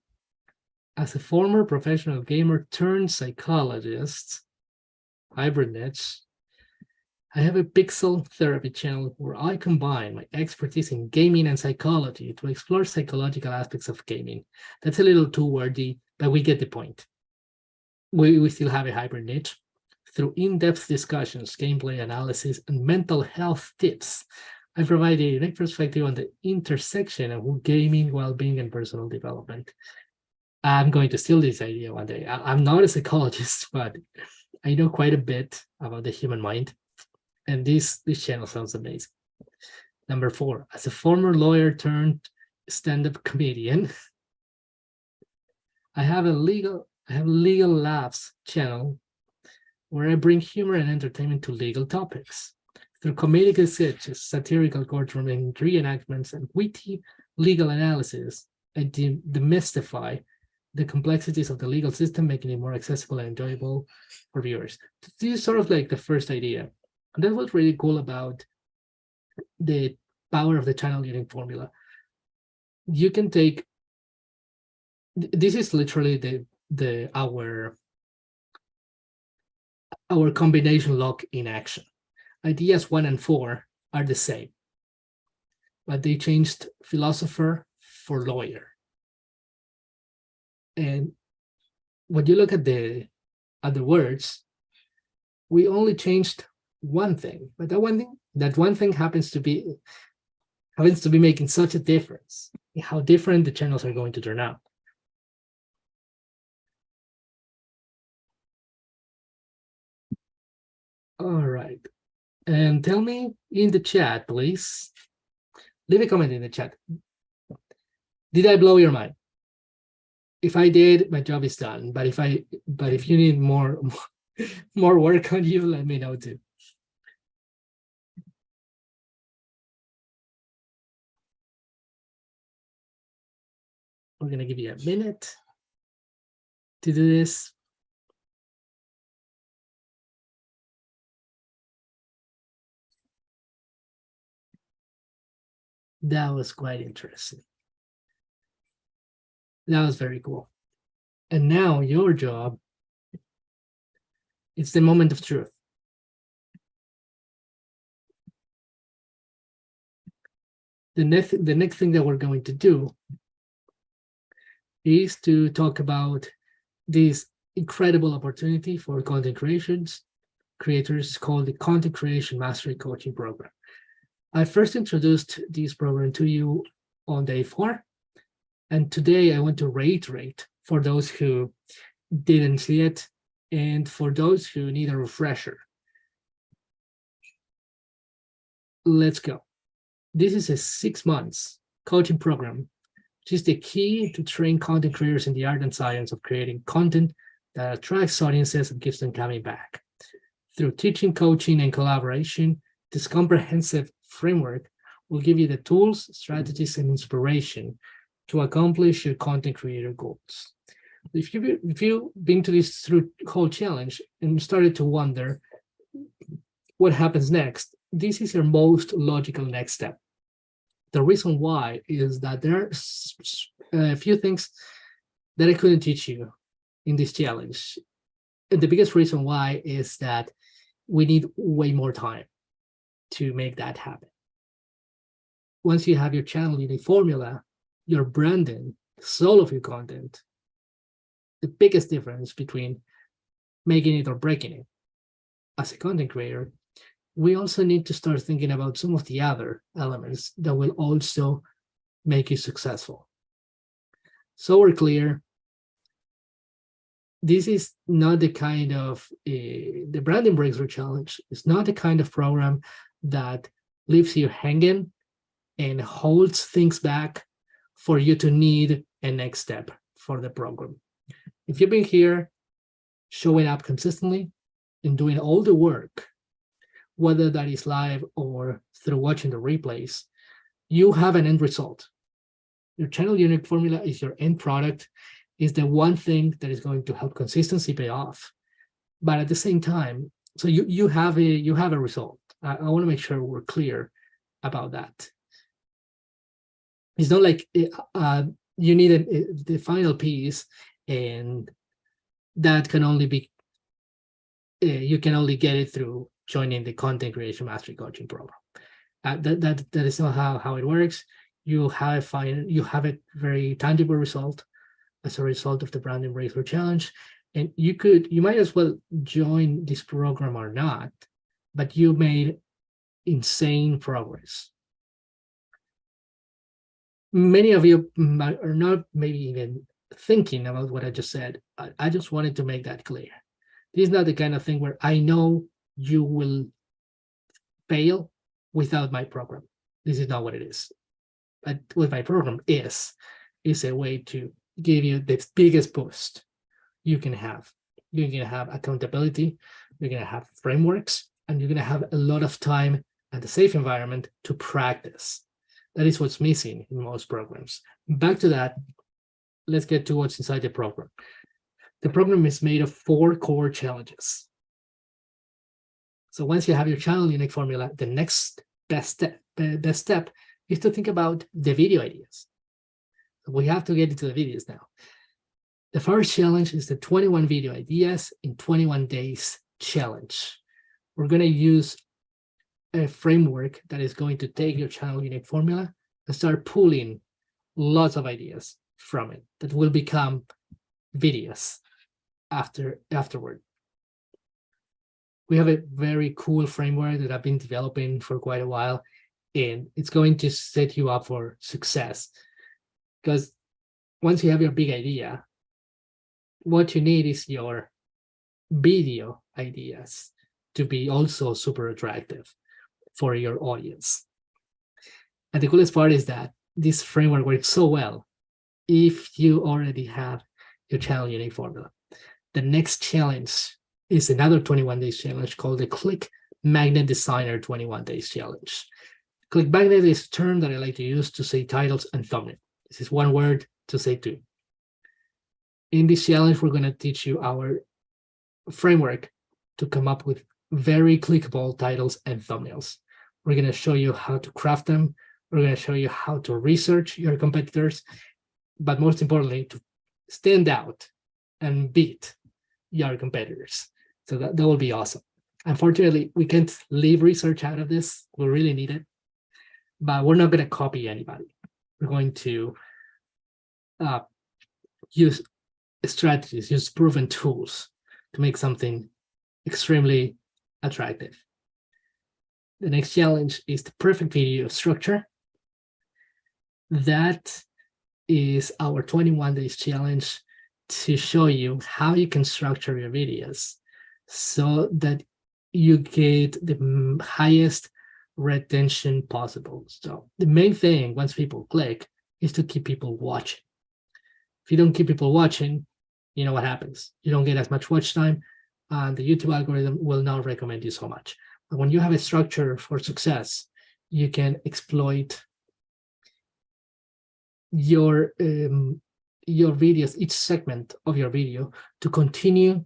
As a former professional gamer turned psychologist, hybrid niche, I have a pixel therapy channel where I combine my expertise in gaming and psychology to explore psychological aspects of gaming. That's a little too wordy, but we get the point. We still have a hybrid niche. Through in-depth discussions, gameplay analysis, and mental health tips, I provide a unique perspective on the intersection of gaming, well-being, and personal development. I'm going to steal this idea one day. I'm not a psychologist, but I know quite a bit about the human mind. And this channel sounds amazing. Number four, as a former lawyer turned stand-up comedian, I have Legal Laughs channel where I bring humor and entertainment to legal topics. Through comedic sketches, satirical courtroom reenactments, and witty legal analysis, I demystify the complexities of the legal system, making it more accessible and enjoyable for viewers. This is sort of like the first idea. And that's what's really cool about the power of the channel leading formula. You can take, this is literally our combination lock in action. Ideas 1 and 4 are the same, but they changed philosopher for lawyer. And when you look at the words, we only changed one thing, but that one thing happens to be making such a difference in how different the channels are going to turn out. All right. And tell me in the chat, please. Leave a comment in the chat. Did I blow your mind? If I did, my job is done. But if you need more work on you, let me know too. We're gonna give you a minute to do this. That was quite interesting. That was very cool. And now your job, it's the moment of truth. The next thing that we're going to do is to talk about this incredible opportunity for content creators called the Content Creation Mastery Coaching Program. I first introduced this program to you on day 4, and today I want to reiterate for those who didn't see it and for those who need a refresher. Let's go. This is a 6 months coaching program, which is the key to train content creators in the art and science of creating content that attracts audiences and keeps them coming back. Through teaching, coaching, and collaboration, this comprehensive framework will give you the tools, strategies, and inspiration to accomplish your content creator goals. If you've been to this whole challenge and started to wonder what happens next, this is your most logical next step. The reason why is that there are a few things that I couldn't teach you in this challenge. And the biggest reason why is that we need way more time to make that happen. Once you have your channel unique formula, your branding, the soul of your content, the biggest difference between making it or breaking it as a content creator, we also need to start thinking about some of the other elements that will also make you successful. So we're clear. This is not the kind of, the Branding Breakthrough Challenge is not the kind of program that leaves you hanging and holds things back for you to need a next step for the program. If you've been here showing up consistently and doing all the work, whether that is live or through watching the replays, you have an end result. Your channel unique formula is your end product, is the one thing that is going to help consistency pay off. But at the same time, so you have a result. I want to make sure we're clear about that. It's not like you need the final piece, and that can only be you can only get it through joining the Content Creation Mastery Coaching Program. That is not how it works. You have a very tangible result as a result of the Branding Breakthrough Challenge, and you might as well join this program or not, but you made insane progress. Many of you are not maybe even thinking about what I just said. I just wanted to make that clear. This is not the kind of thing where I know you will fail without my program. This is not what it is. But what my program is a way to give you the biggest boost you can have. You're going to have accountability, you're going to have frameworks, and you're going to have a lot of time and a safe environment to practice. That is what's missing in most programs. Back to that, let's get to what's inside the program. The program is made of 4 core challenges. So once you have your channel unique formula, the next best step is to think about the video ideas. We have to get into the videos now. The first challenge is the 21 video ideas in 21 days challenge. We're going to use a framework that is going to take your channel unique formula and start pulling lots of ideas from it that will become videos afterward. We have a very cool framework that I've been developing for quite a while, and it's going to set you up for success. Because once you have your big idea, what you need is your video ideas to be also super attractive for your audience. And the coolest part is that this framework works so well if you already have your channel unique formula. The next challenge is another 21 days challenge called the Click Magnet Designer 21 days challenge. Click Magnet is a term that I like to use to say titles and thumbnail. This is one word to say two. In this challenge, we're going to teach you our framework to come up with very clickable titles and thumbnails. We're going to show you how to craft them. We're going to show you how to research your competitors, but most importantly, to stand out and beat your competitors. So that will be awesome. Unfortunately, we can't leave research out of this. We really need it, but we're not going to copy anybody. We're going to use strategies, use proven tools to make something extremely attractive. The next challenge is the perfect video structure. That is our 21 days challenge to show you how you can structure your videos so that you get the highest retention possible. So the main thing once people click is to keep people watching. If you don't keep people watching, you know what happens. You don't get as much watch time, and the YouTube algorithm will not recommend you so much. But when you have a structure for success, you can exploit your videos, each segment of your video, to continue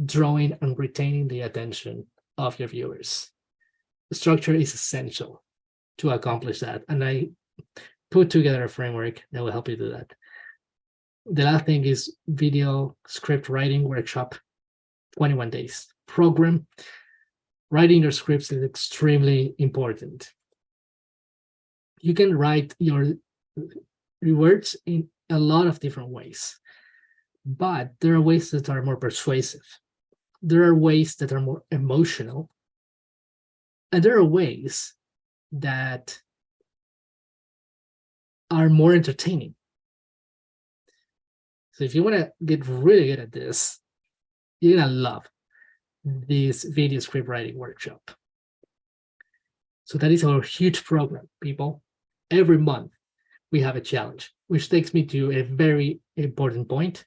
drawing and retaining the attention of your viewers. The structure is essential to accomplish that, and I put together a framework that will help you do that. The last thing is video script writing workshop, 21 days program. Writing your scripts is extremely important. You can write your words in a lot of different ways, but there are ways that are more persuasive. There are ways that are more emotional, and there are ways that are more entertaining. So if you want to get really good at this, you're gonna love this video script writing workshop. So that is our huge program, people. Every month we have a challenge, which takes me to a very important point.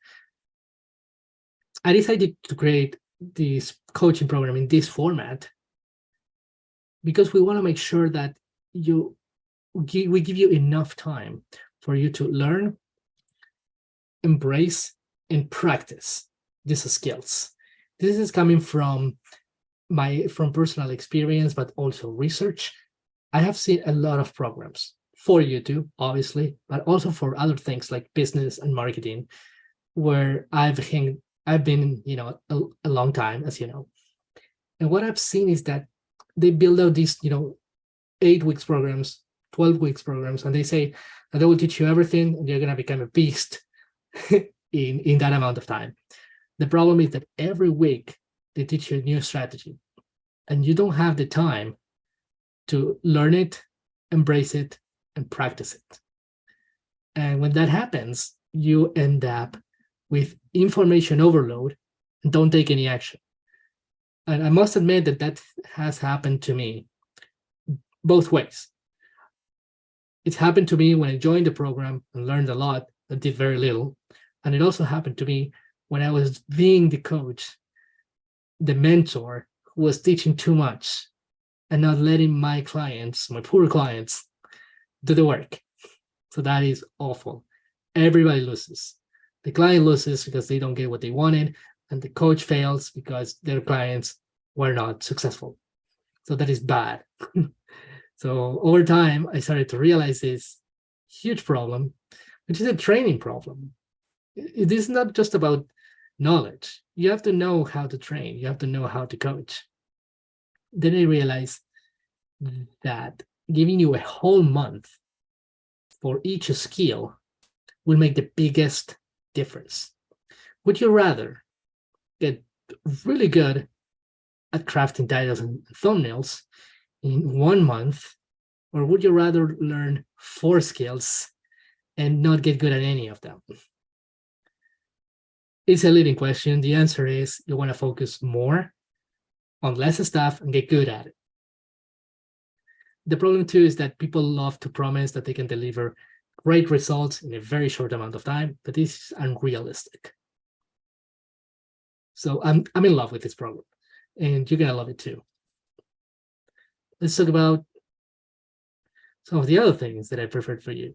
I decided to create this coaching program in this format because we want to make sure that we give you enough time for you to learn, embrace, and practice these skills. This is coming from personal experience, but also research. I have seen a lot of programs for YouTube, obviously, but also for other things like business and marketing, where I've been, a long time, as you know. And what I've seen is that they build out these, 8 weeks programs, 12 weeks programs, and they say that they will teach you everything and you're going to become a beast in that amount of time. The problem is that every week they teach you a new strategy, and you don't have the time to learn it, embrace it, and practice it. And when that happens, you end up with information overload and don't take any action. And I must admit that has happened to me both ways. It happened to me when I joined the program and learned a lot, but did very little. And it also happened to me when I was being the coach, the mentor, who was teaching too much and not letting my clients, my poor clients, do the work. So that is awful. Everybody loses. The client loses because they don't get what they wanted, and the coach fails because their clients were not successful. So that is bad. So over time, I started to realize this huge problem, which is a training problem. It is not just about knowledge. You have to know how to train. You have to know how to coach. Then I realized that giving you a whole month for each skill will make the biggest difference. Would you rather get really good at crafting titles and thumbnails in 1 month, or would you rather learn 4 skills and not get good at any of them? It's a leading question. The answer is you want to focus more on less stuff and get good at it. The problem too is that people love to promise that they can deliver great results in a very short amount of time, but this is unrealistic. So I'm in love with this program, and you're gonna love it too. Let's talk about some of the other things that I prepared for you.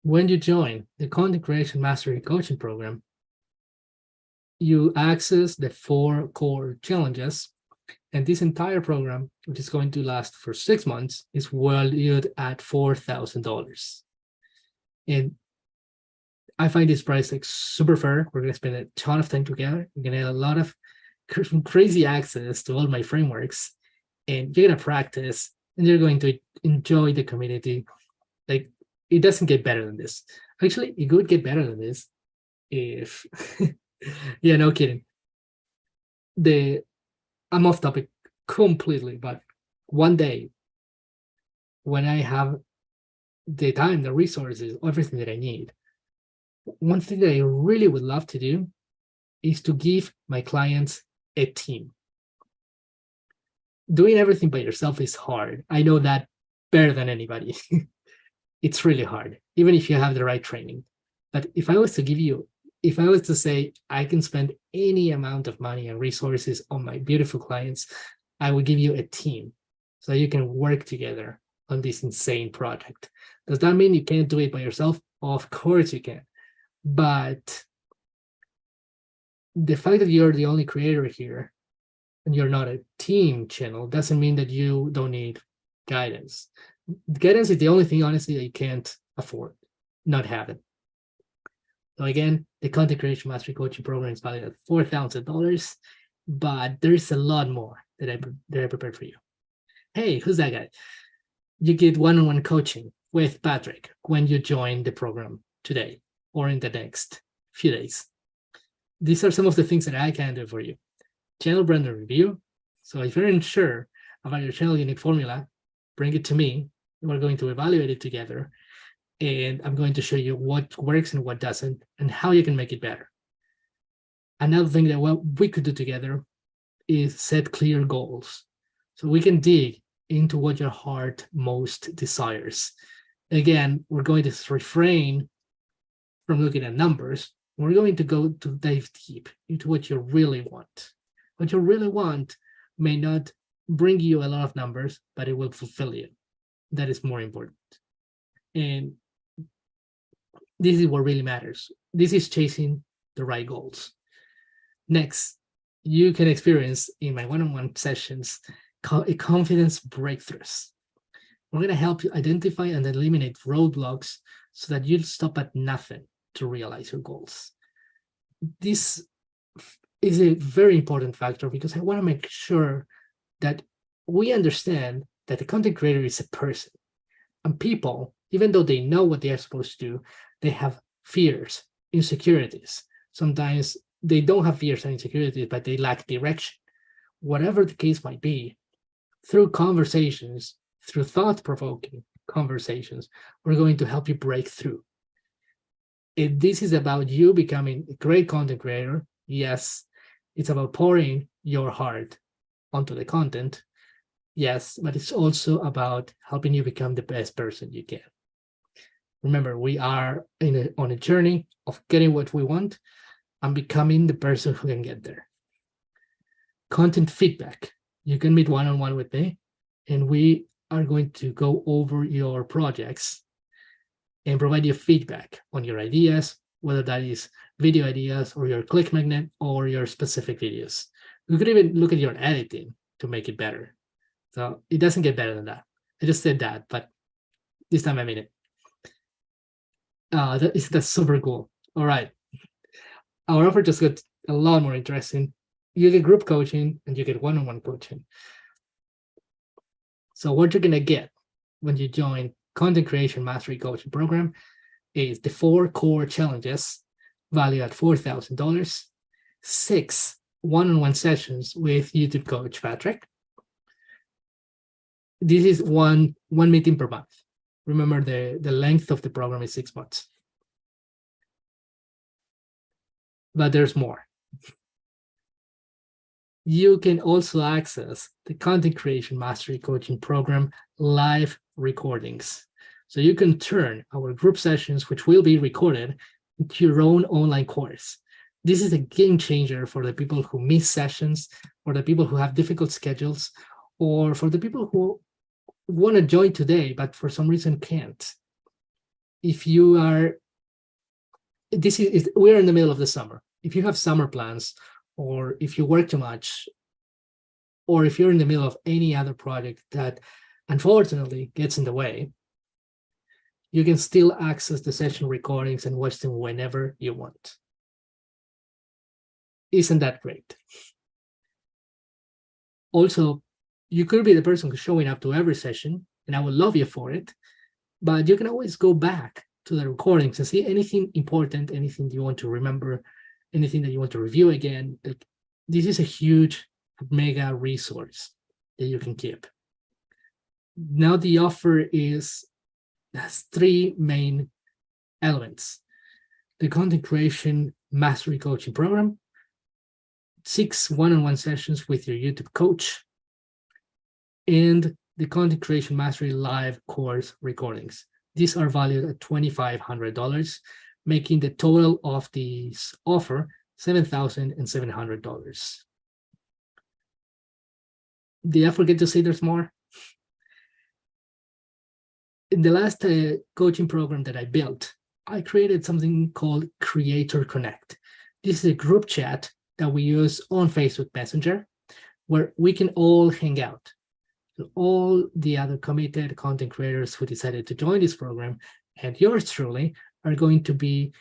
When you join the Content Creation Mastery Coaching Program, you access the 4 core challenges, and this entire program, which is going to last for 6 months, is valued at $4,000. And I find this price like super fair. We're going to spend a ton of time together. You're going to get a lot of crazy access to all my frameworks, and you're gonna practice, and you're going to enjoy the community. Like, it doesn't get better than this. Actually, it could get better than this if yeah, no kidding. I'm off topic completely, but one day when I have the time, the resources, everything that I need, one thing that I really would love to do is to give my clients a team. Doing everything by yourself is hard. I know that better than anybody. It's really hard, even if you have the right training. But if I was to say I can spend any amount of money and resources on my beautiful clients, I will give you a team so you can work together on this insane project. Does that mean you can't do it by yourself? Of course you can. But the fact that you're the only creator here and you're not a team channel doesn't mean that you don't need guidance. Guidance is the only thing, honestly, that you can't afford not having. So again, the Content Creation Mastery Coaching Program is valued at $4,000, but there's a lot more that I prepared for you. Hey, who's that guy? You get one-on-one coaching with Patrick when you join the program today or in the next few days. These are some of the things that I can do for you. Channel brand review. So if you're unsure about your channel unique formula, bring it to me. We're going to evaluate it together, and I'm going to show you what works and what doesn't, and how you can make it better. Another thing that we could do together is set clear goals, so we can dig into what your heart most desires. Again, we're going to refrain from looking at numbers. We're going to go to dive deep into what you really want. What you really want may not bring you a lot of numbers, but it will fulfill you. That is more important. And this is what really matters. This is chasing the right goals. Next, you can experience in my one-on-one sessions confidence breakthroughs. We're going to help you identify and eliminate roadblocks so that you'll stop at nothing to realize your goals. This is a very important factor because I want to make sure that we understand that the content creator is a person, and people, even though they know what they are supposed to do, they have fears, insecurities. Sometimes they don't have fears and insecurities, but they lack direction. Whatever the case might be, through conversations, through thought-provoking conversations, we're going to help you break through. If this is about you becoming a great content creator, yes, it's about pouring your heart onto the content. Yes, but it's also about helping you become the best person you can. Remember, we are on a journey of getting what we want and becoming the person who can get there. Content feedback. You can meet one-on-one with me, and we are going to go over your projects and provide you feedback on your ideas, whether that is video ideas or your click magnet or your specific videos. We could even look at your editing to make it better. So it doesn't get better than that. I just said that, but this time I mean it. That's super cool. All right. Our offer just got a lot more interesting. You get group coaching and you get one-on-one coaching. So what you're going to get when you join Content Creation Mastery Coaching Program is the 4 core challenges valued at $4,000, 6 one-on-one sessions with YouTube coach Patrick. This is one meeting per month. Remember, the length of the program is 6 months. But there's more. You can also access the Content Creation Mastery Coaching Program live recordings. So you can turn our group sessions, which will be recorded, into your own online course. This is a game changer for the people who miss sessions, for the people who have difficult schedules, or for the people who want to join today, but for some reason can't. If you are, we're in the middle of the summer. If you have summer plans, or if you work too much, or if you're in the middle of any other project that unfortunately gets in the way, you can still access the session recordings and watch them whenever you want. Isn't that great? Also, You could be the person who's showing up to every session, and I would love you for it. But you can always go back to the recordings and see anything important, anything you want to remember, anything that you want to review again. Like, this is a huge mega resource that you can keep. Now the offer has three main elements: the content creation mastery coaching program, 6 one-on-one sessions with your YouTube coach, and the content creation mastery live course recordings. These are valued at $2,500, making the total of this offer $7,700. Did I forget to say there's more? In the last coaching program that I built, I created something called Creator Connect. This is a group chat that we use on Facebook Messenger, where we can all hang out. So all the other committed content creators who decided to join this program, and yours truly, are going to be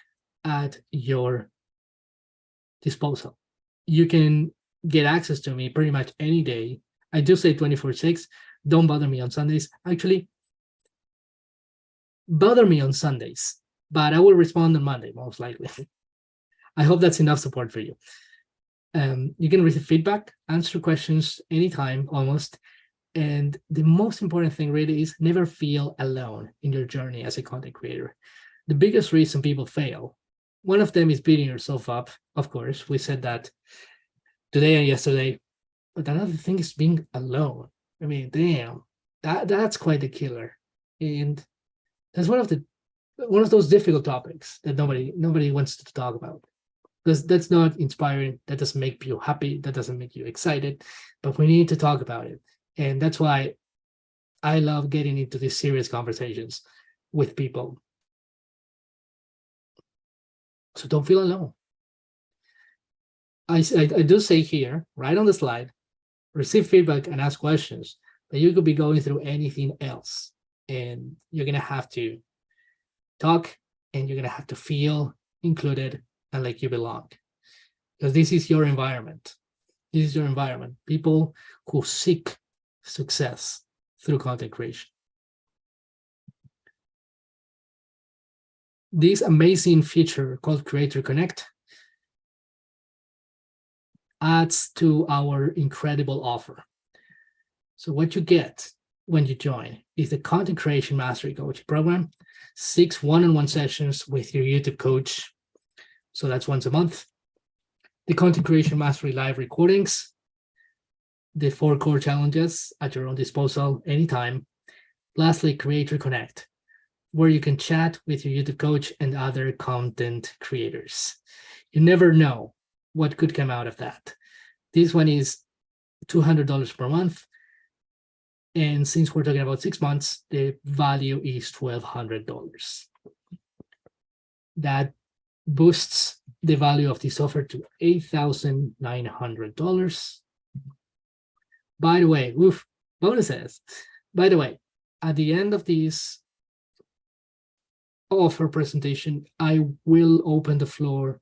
at your disposal. You can get access to me pretty much any day. I do say 24/6. Don't bother me on Sundays. Actually, bother me on Sundays, but I will respond on Monday, most likely. I hope that's enough support for you. You can receive feedback, answer questions anytime, almost. And the most important thing really is never feel alone in your journey as a content creator. The biggest reason people fail, one of them is beating yourself up. Of course, we said that today and yesterday. But another thing is being alone. I mean, damn, that's quite a killer. And that's one of those difficult topics that nobody wants to talk about, because that's not inspiring. That doesn't make you happy. That doesn't make you excited. But we need to talk about it. And that's why I love getting into these serious conversations with people. So don't feel alone. I do say here, right on the slide, receive feedback and ask questions, but you could be going through anything else. And you're going to have to talk, and you're going to have to feel included and like you belong. Because this is your environment. This is your environment. People who seek success through content creation. This amazing feature called Creator Connect adds to our incredible offer. So what you get when you join is the Content Creation Mastery Coaching Program, 6 one-on-one sessions with your YouTube coach. So that's once a month. The Content Creation Mastery live recordings, the 4 core challenges at your own disposal anytime. Lastly, Creator Connect, where you can chat with your YouTube coach and other content creators. You never know what could come out of that. This one is $200 per month. And since we're talking about 6 months, the value is $1,200. That boosts the value of this offer to $8,900. By the way, bonuses. By the way, at the end of this offer presentation, I will open the floor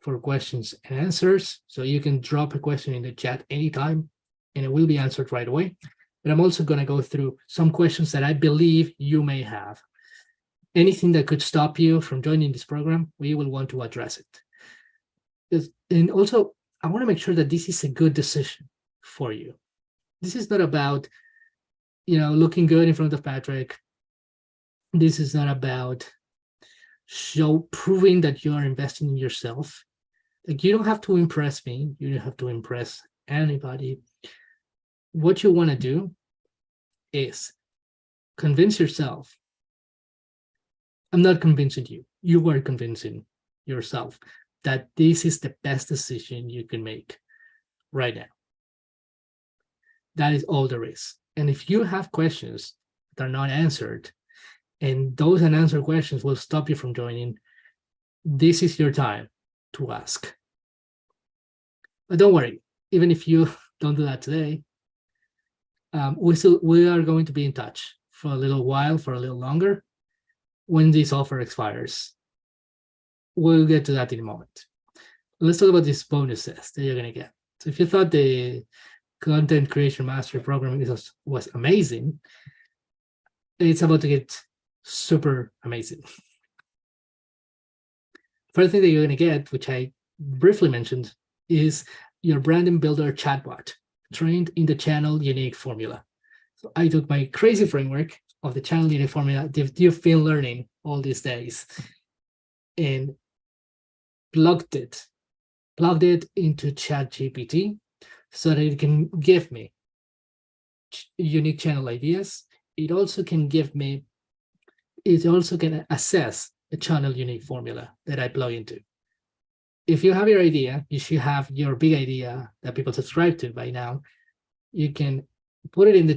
for questions and answers. So you can drop a question in the chat anytime, and it will be answered right away. But I'm also going to go through some questions that I believe you may have. Anything that could stop you from joining this program, we will want to address it. And also, I want to make sure that this is a good decision for you. This is not about, looking good in front of Patrick. This is not about proving that you are investing in yourself. Like, you don't have to impress me. You don't have to impress anybody. What you want to do is convince yourself. I'm not convincing you. You are convincing yourself that this is the best decision you can make right now. That is all there is. And if you have questions that are not answered, and those unanswered questions will stop you from joining, this is your time to ask. But don't worry, even if you don't do that today, we are going to be in touch for a little while, for a little longer, when this offer expires. We'll get to that in a moment. Let's talk about these bonuses that you're going to get. So if you thought the content creation mastery program was amazing. It's about to get super amazing. First thing that you're going to get, which I briefly mentioned, is your branding builder chatbot trained in the channel unique formula. So I took my crazy framework of the channel unique formula that you've been learning all these days and plugged it into ChatGPT so that it can give me unique channel ideas. It also can assess the channel unique formula that I plug into. If you have your idea, you should have your big idea that people subscribe to by now. You can put it in the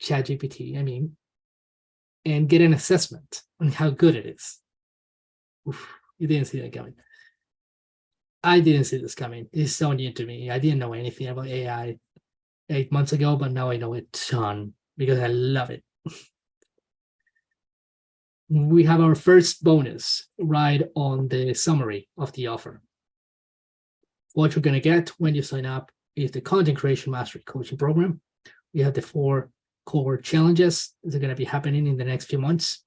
ChatGPT, and get an assessment on how good it is. Oof, you didn't see that coming. I didn't see this coming. It's so new to me. I didn't know anything about AI 8 months ago, but now I know a ton because I love it. We have our first bonus right on the summary of the offer. What you're going to get when you sign up is the Content Creation Mastery Coaching Program. We have the 4 core challenges that are going to be happening in the next few months.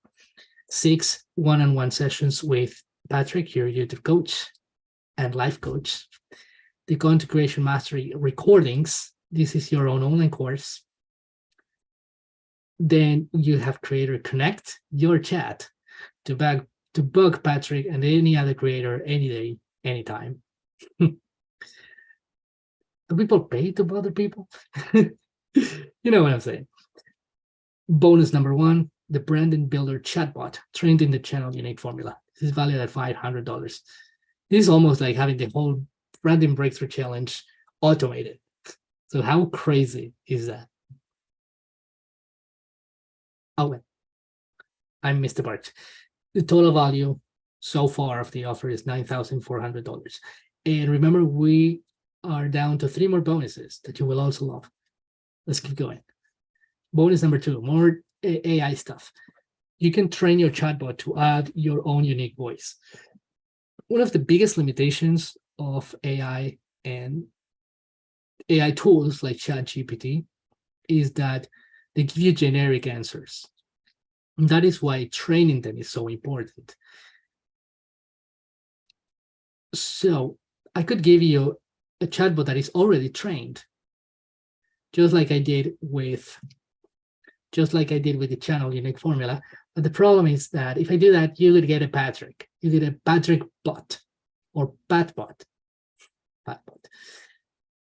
6 one-on-one sessions with Patrick, your YouTube coach and life coach. The Content Creation Mastery recordings. This is your own online course. Then you have Creator Connect, your chat, to bug Patrick and any other creator any day, anytime. Do people pay to bother people? You know what I'm saying. Bonus number 1, the Branding Builder chatbot trained in the channel unique formula. This is valued at $500. This is almost like having the whole Branding Breakthrough Challenge automated. So how crazy is that? Oh, wait. I missed the part. The total value so far of the offer is $9,400. And remember, we are down to 3 more bonuses that you will also love. Let's keep going. Bonus number 2, more AI stuff. You can train your chatbot to add your own unique voice. One of the biggest limitations of AI and AI tools like ChatGPT is that they give you generic answers. And that is why training them is so important. So I could give you a chatbot that is already trained, just like I did with the channel unique formula. But the problem is that if I do that, you would get a Patrick. You get a Patrick bot or Patbot.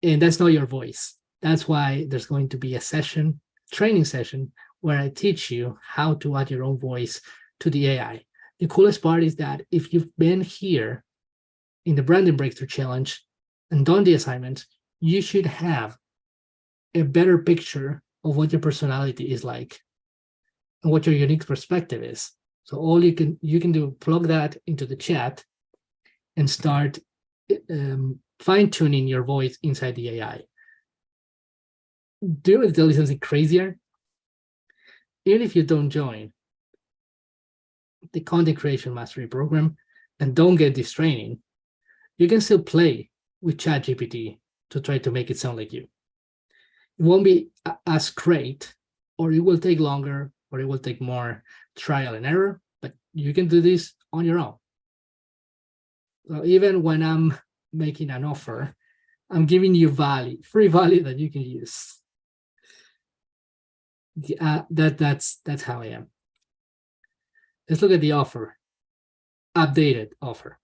And that's not your voice. That's why there's going to be a training session, where I teach you how to add your own voice to the AI. The coolest part is that if you've been here in the Branding Breakthrough Challenge and done the assignment, you should have a better picture of what your personality is like and what your unique perspective is. So all you can do, plug that into the chat and start fine-tuning your voice inside the AI. Do you want to tell you something crazier? Even if you don't join the Content Creation Mastery Program and don't get this training, you can still play with ChatGPT to try to make it sound like you. It won't be as great, or it will take longer, or it will take more trial and error, but you can do this on your own. So even when I'm making an offer, I'm giving you free value that you can use. That's how I am. Let's look at the offer, updated offer.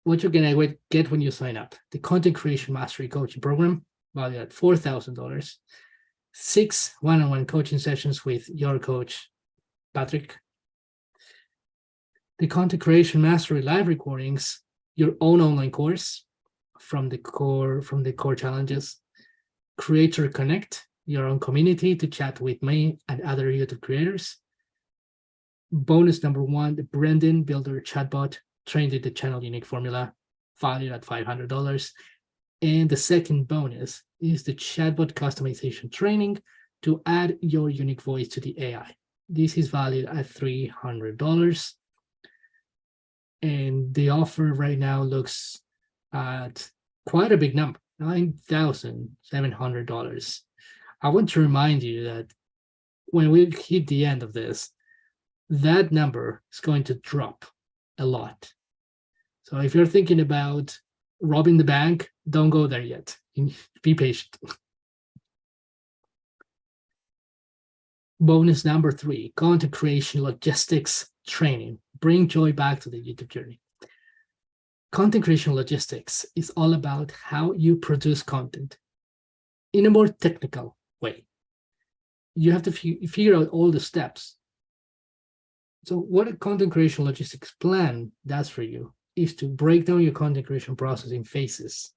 What you're gonna get when you sign up: the Content Creation Mastery Coaching Program, valued at $4,000, 6 one-on-one coaching sessions with your coach, Patrick. The Content Creation Mastery live recordings, your own online course from the core challenges. Creator Connect, your own community to chat with me and other YouTube creators. Bonus number 1, the Branding Builder chatbot trained in the channel unique formula, valued at $500. And the second bonus is the chatbot customization training to add your unique voice to the AI. This is valued at $300. And the offer right now looks at quite a big number, $9,700. I want to remind you that when we hit the end of this, that number is going to drop a lot. So if you're thinking about robbing the bank, don't go there yet. Be patient. Bonus number 3, content creation logistics training. Bring joy back to the YouTube journey. Content creation logistics is all about how you produce content in a more technical way. You have to figure out all the steps. So what a content creation logistics plan does for you is to break down your content creation process in phases,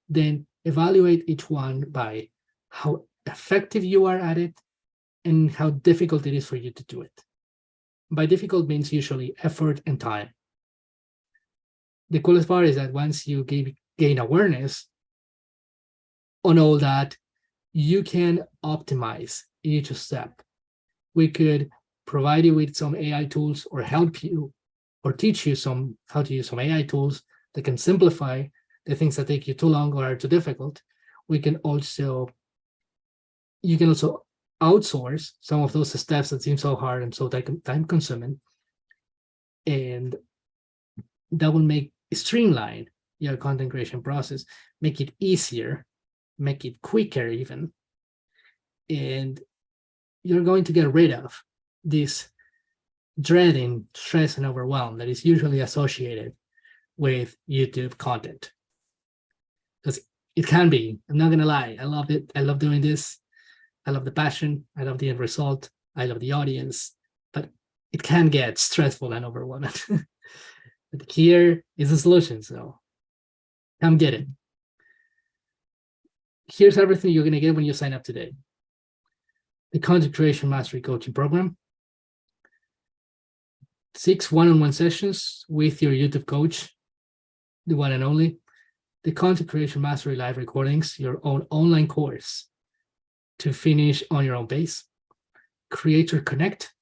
then evaluate each one by how effective you are at it and how difficult it is for you to do it. By difficult means usually effort and time. The coolest part is that once you gain awareness on all that, you can optimize each step. We could provide you with some AI tools or help you or teach you how to use some AI tools that can simplify the things that take you too long or are too difficult. You can also outsource some of those steps that seem so hard and so time consuming, and that will streamline your content creation process, make it easier, make it quicker even, and you're going to get rid of this dreading, stress, and overwhelm that is usually associated with YouTube content. Because it can be, I'm not gonna lie, I love it. I love doing this. I love the passion. I love the end result. I love the audience, but it can get stressful and overwhelming. But here is the solution, so come get it. Here's everything you're gonna get when you sign up today. The Content Creation Mastery Coaching Program, 6 one-on-one sessions with your YouTube coach, the one and only. The Content Creation Mastery live recordings, your own online course to finish on your own pace. Creator Connect,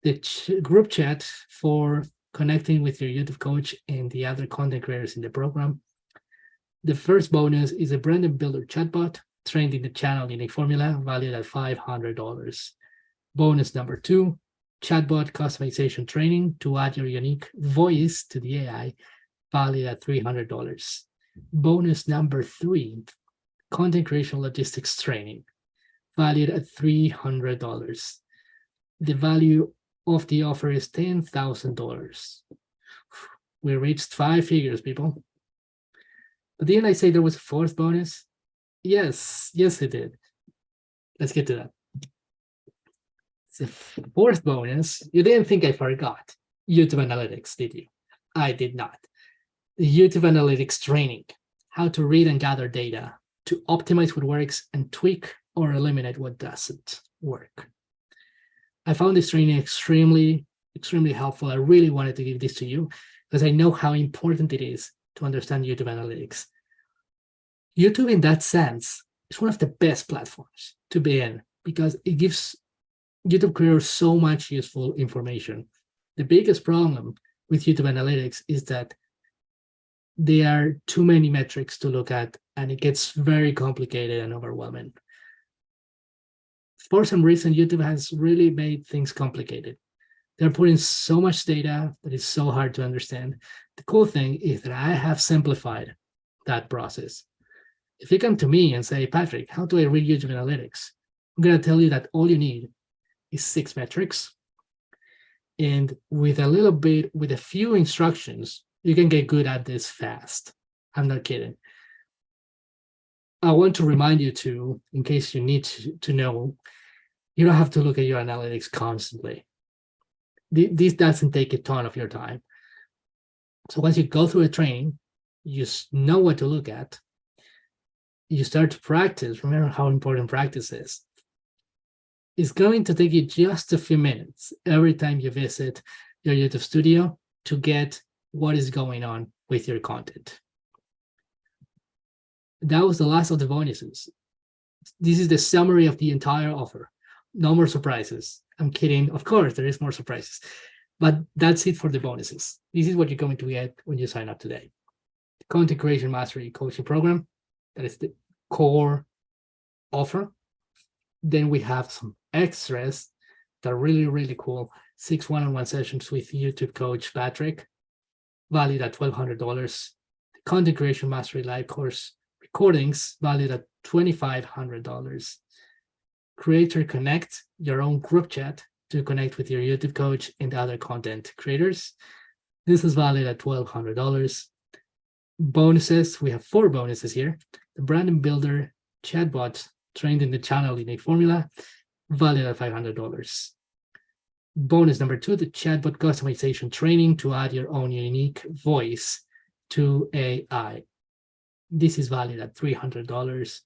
the group chat for connecting with your YouTube coach and the other content creators in the program. The first bonus is a brand builder chatbot trained in the channel unique formula valued at $500. Bonus number 2, chatbot customization training to add your unique voice to the AI valued at $300. Bonus number 3, content creation logistics training valued at $300. The value of the offer is $10,000. We reached 5 figures, people. But didn't I say there was a 4th bonus? Yes, it did. Let's get to that. The 4th bonus, you didn't think I forgot YouTube Analytics, did you? I did not. The YouTube Analytics training, how to read and gather data to optimize what works and tweak or eliminate what doesn't work. I found this training extremely helpful. I really wanted to give this to you because I know how important it is to understand YouTube Analytics. YouTube, in that sense, is one of the best platforms to be in because it gives YouTube creators so much useful information. The biggest problem with YouTube Analytics is that there are too many metrics to look at, and it gets very complicated and overwhelming. For some reason, YouTube has really made things complicated. They're putting so much data that is so hard to understand. The cool thing is that I have simplified that process. If you come to me and say, Patrick, how do I read YouTube Analytics? I'm going to tell you that all you need is 6 metrics. And with a few instructions, you can get good at this fast. I'm not kidding. I want to remind you too, in case you need to know, you don't have to look at your analytics constantly. This doesn't take a ton of your time. So once you go through a training, you know what to look at. You start to practice. Remember how important practice is. It's going to take you just a few minutes every time you visit your YouTube studio to get what is going on with your content. That was the last of the bonuses. This is the summary of the entire offer. No more surprises. I'm kidding. Of course, there is more surprises. But that's it for the bonuses. This is what you're going to get when you sign up today. The Content Creation Mastery Coaching Program, That is the core offer. Then we have some extras that are really, really cool. 6 one-on-one sessions with YouTube coach Patrick, valued at $1,200. The Content Creation Mastery Live course recordings, valued at $2,500. Creator Connect, your own group chat to connect with your YouTube coach and other content creators. This is valued at $1,200. Bonuses, we have 4 bonuses here. The Branding Builder chatbot trained in the channel in a formula, valued at $500. Bonus number 2, the chatbot customization training to add your own unique voice to AI. This is valued at $300.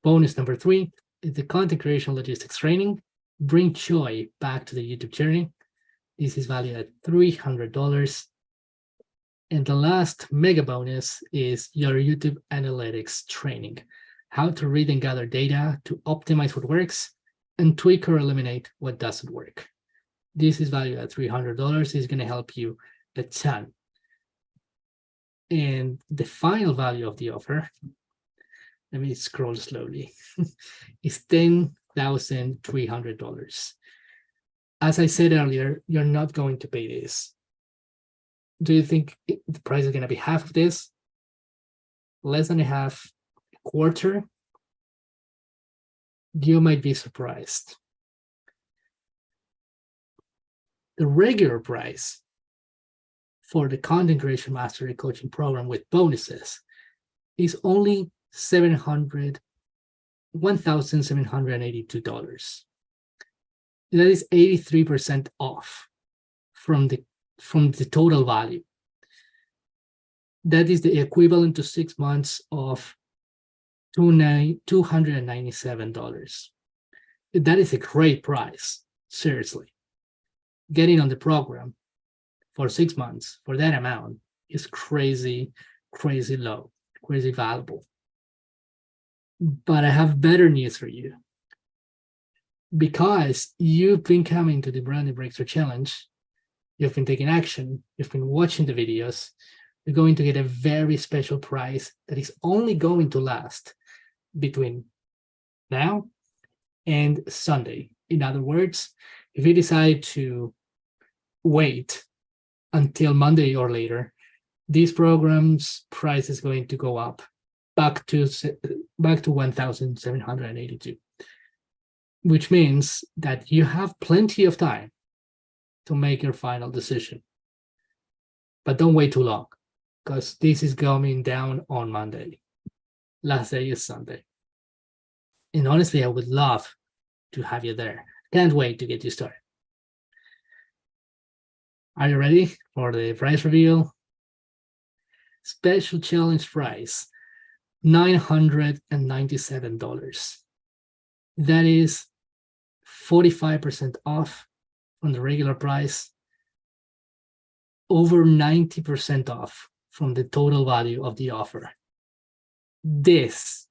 Bonus number 3 is the content creation logistics training, bring joy back to the YouTube journey. This is valued at $300. And the last mega bonus is your YouTube analytics training, how to read and gather data to optimize what works and tweak or eliminate what doesn't work. This is valued at $300. It's going to help you a ton. And the final value of the offer, let me scroll slowly, is $10,300. As I said earlier, you're not going to pay this. Do you think the price is going to be half of this? Less than a half, a quarter? You might be surprised. The regular price for the Content Creation Mastery Coaching Program with bonuses is only $1,782. That is 83% off from the total value. That is the equivalent to 6 months of $297. That is a great price, seriously. Getting on the program for 6 months for that amount is crazy, crazy low, crazy valuable. But I have better news for you. Because you've been coming to the Branding Breakthrough Challenge, you've been taking action, you've been watching the videos, you're going to get a very special price that is only going to last between now and Sunday. In other words, if you decide to wait until Monday or later, this program's price is going to go up back to $1,782, which means that you have plenty of time to make your final decision. But don't wait too long, because this is going down on Monday. Last day is Sunday. And honestly, I would love to have you there. Can't wait to get you started. Are you ready for the price reveal? Special challenge price, $997. That is 45% off from the regular price, over 90% off from the total value of the offer. This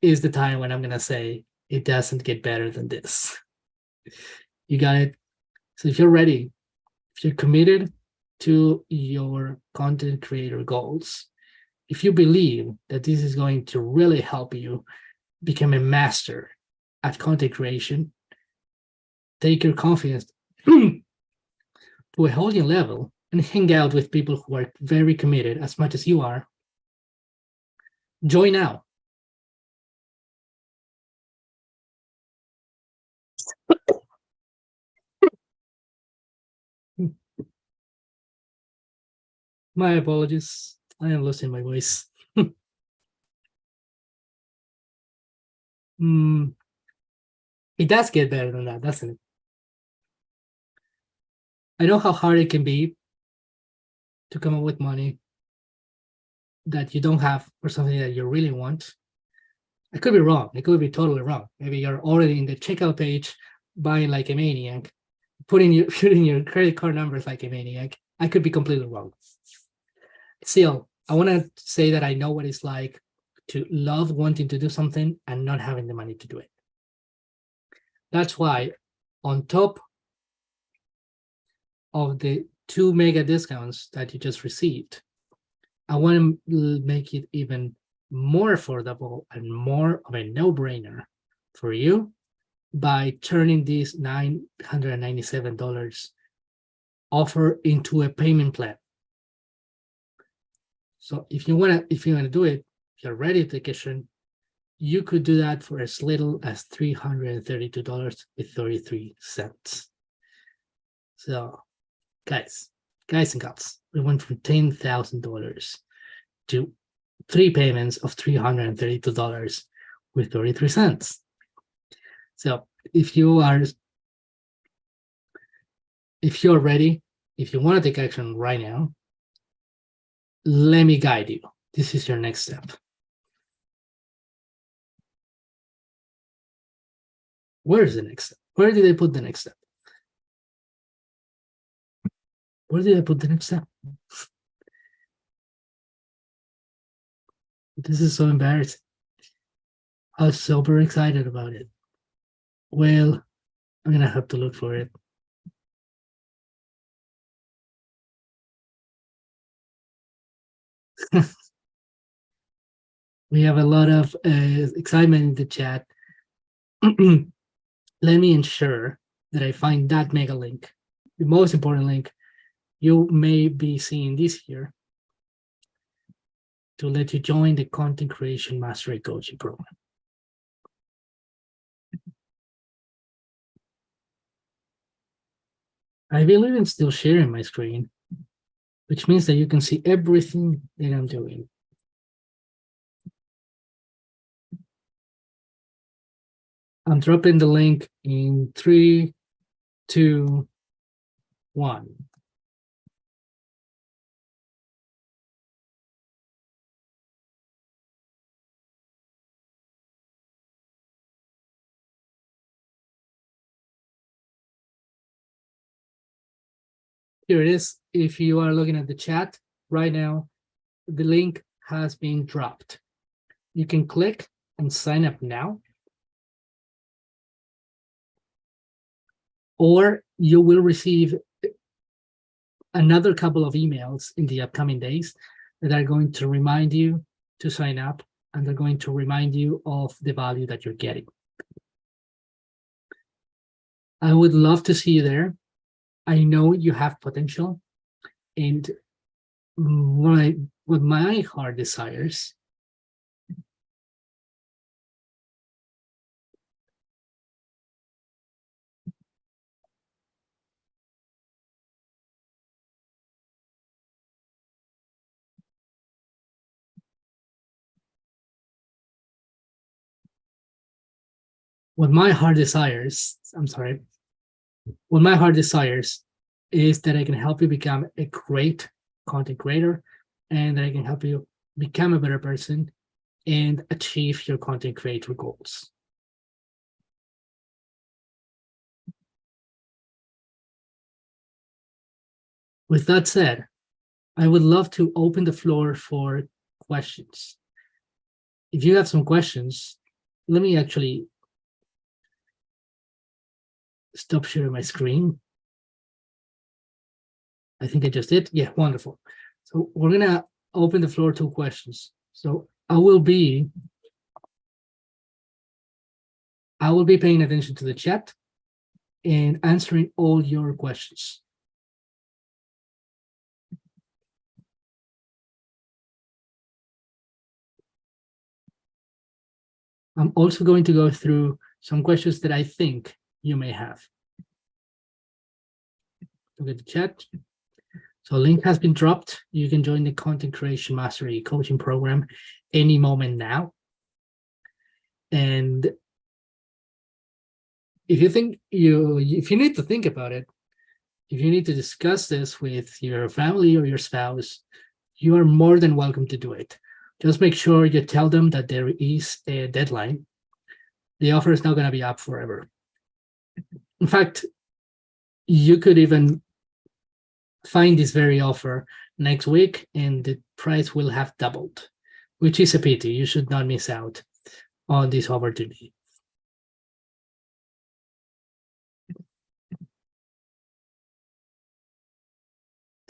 is the time when I'm going to say it doesn't get better than this. You got it? So if you're ready, if you're committed to your content creator goals, if you believe that this is going to really help you become a master at content creation, take your confidence to a whole new level and hang out with people who are very committed as much as you are, join now. My apologies. I am losing my voice. It does get better than that, doesn't it? I know how hard it can be to come up with money that you don't have for something that you really want. I could be wrong. It could be totally wrong. Maybe you're already in the checkout page buying like a maniac, putting your credit card numbers like a maniac. I could be completely wrong. Still, I want to say that I know what it's like to love wanting to do something and not having the money to do it. That's why, on top of the 2 mega discounts that you just received, I want to make it even more affordable and more of a no-brainer for you by turning this $997 offer into a payment plan. So if you wanna do it, if you're ready to take action, you could do that for as little as $332.33. So guys and gals, we went from $10,000 to 3 payments of $332.33. So if you're ready, if you want to take action right now, let me guide you. This is your next step. Where is the next step? Where did I put the next step? Where did I put the next step? This is so embarrassing. I was super excited about it. Well, I'm gonna have to look for it. We have a lot of excitement in the chat. Let me ensure that I find that mega link, the most important link. You may be seeing this here to let you join the Content Creation Mastery Coaching Program. I believe I'm still sharing my screen, which means that you can see everything that I'm doing. I'm dropping the link in 3, 2, 1. Here it is. If you are looking at the chat right now, the link has been dropped. You can click and sign up now, or you will receive another couple of emails in the upcoming days that are going to remind you to sign up, and they're going to remind you of the value that you're getting. I would love to see you there. I know you have potential, and what my heart desires what my heart desires is that I can help you become a great content creator, and that I can help you become a better person and achieve your content creator goals. With that said, I would love to open the floor for questions. If you have some questions, let me actually stop sharing my screen. I think I just did. Yeah, wonderful. So we're gonna open the floor to questions. So I will be paying attention to the chat and answering all your questions. I'm also going to go through some questions that I think you may have. Look at the chat. So a link has been dropped. You can join the Content Creation Mastery Coaching Program any moment now. And if you think if you need to think about it, if you need to discuss this with your family or your spouse, you are more than welcome to do it. Just make sure you tell them that there is a deadline. The offer is not going to be up forever. In fact, you could even find this very offer next week and the price will have doubled, which is a pity. You should not miss out on this opportunity.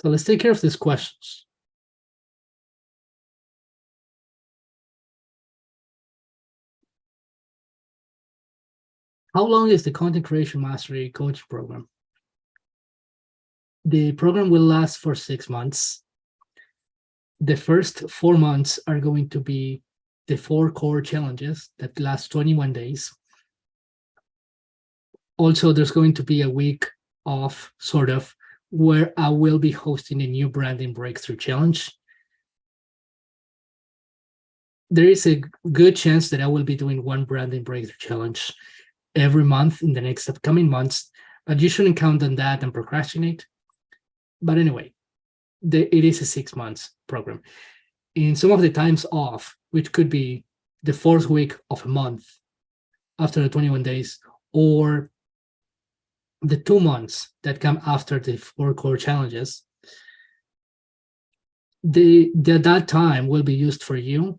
So let's take care of these questions. How long is the Content Creation Mastery coaching program? The program will last for 6 months. The first 4 months are going to be the 4 core challenges that last 21 days. Also, there's going to be a week off, sort of, where I will be hosting a new branding breakthrough challenge. There is a good chance that I will be doing one branding breakthrough challenge every month in the next upcoming months, but you shouldn't count on that and procrastinate. But anyway, it is a 6 months program. In some of the times off, which could be the 4th week of a month after the 21 days, or the 2 months that come after the 4 core challenges, that time will be used for you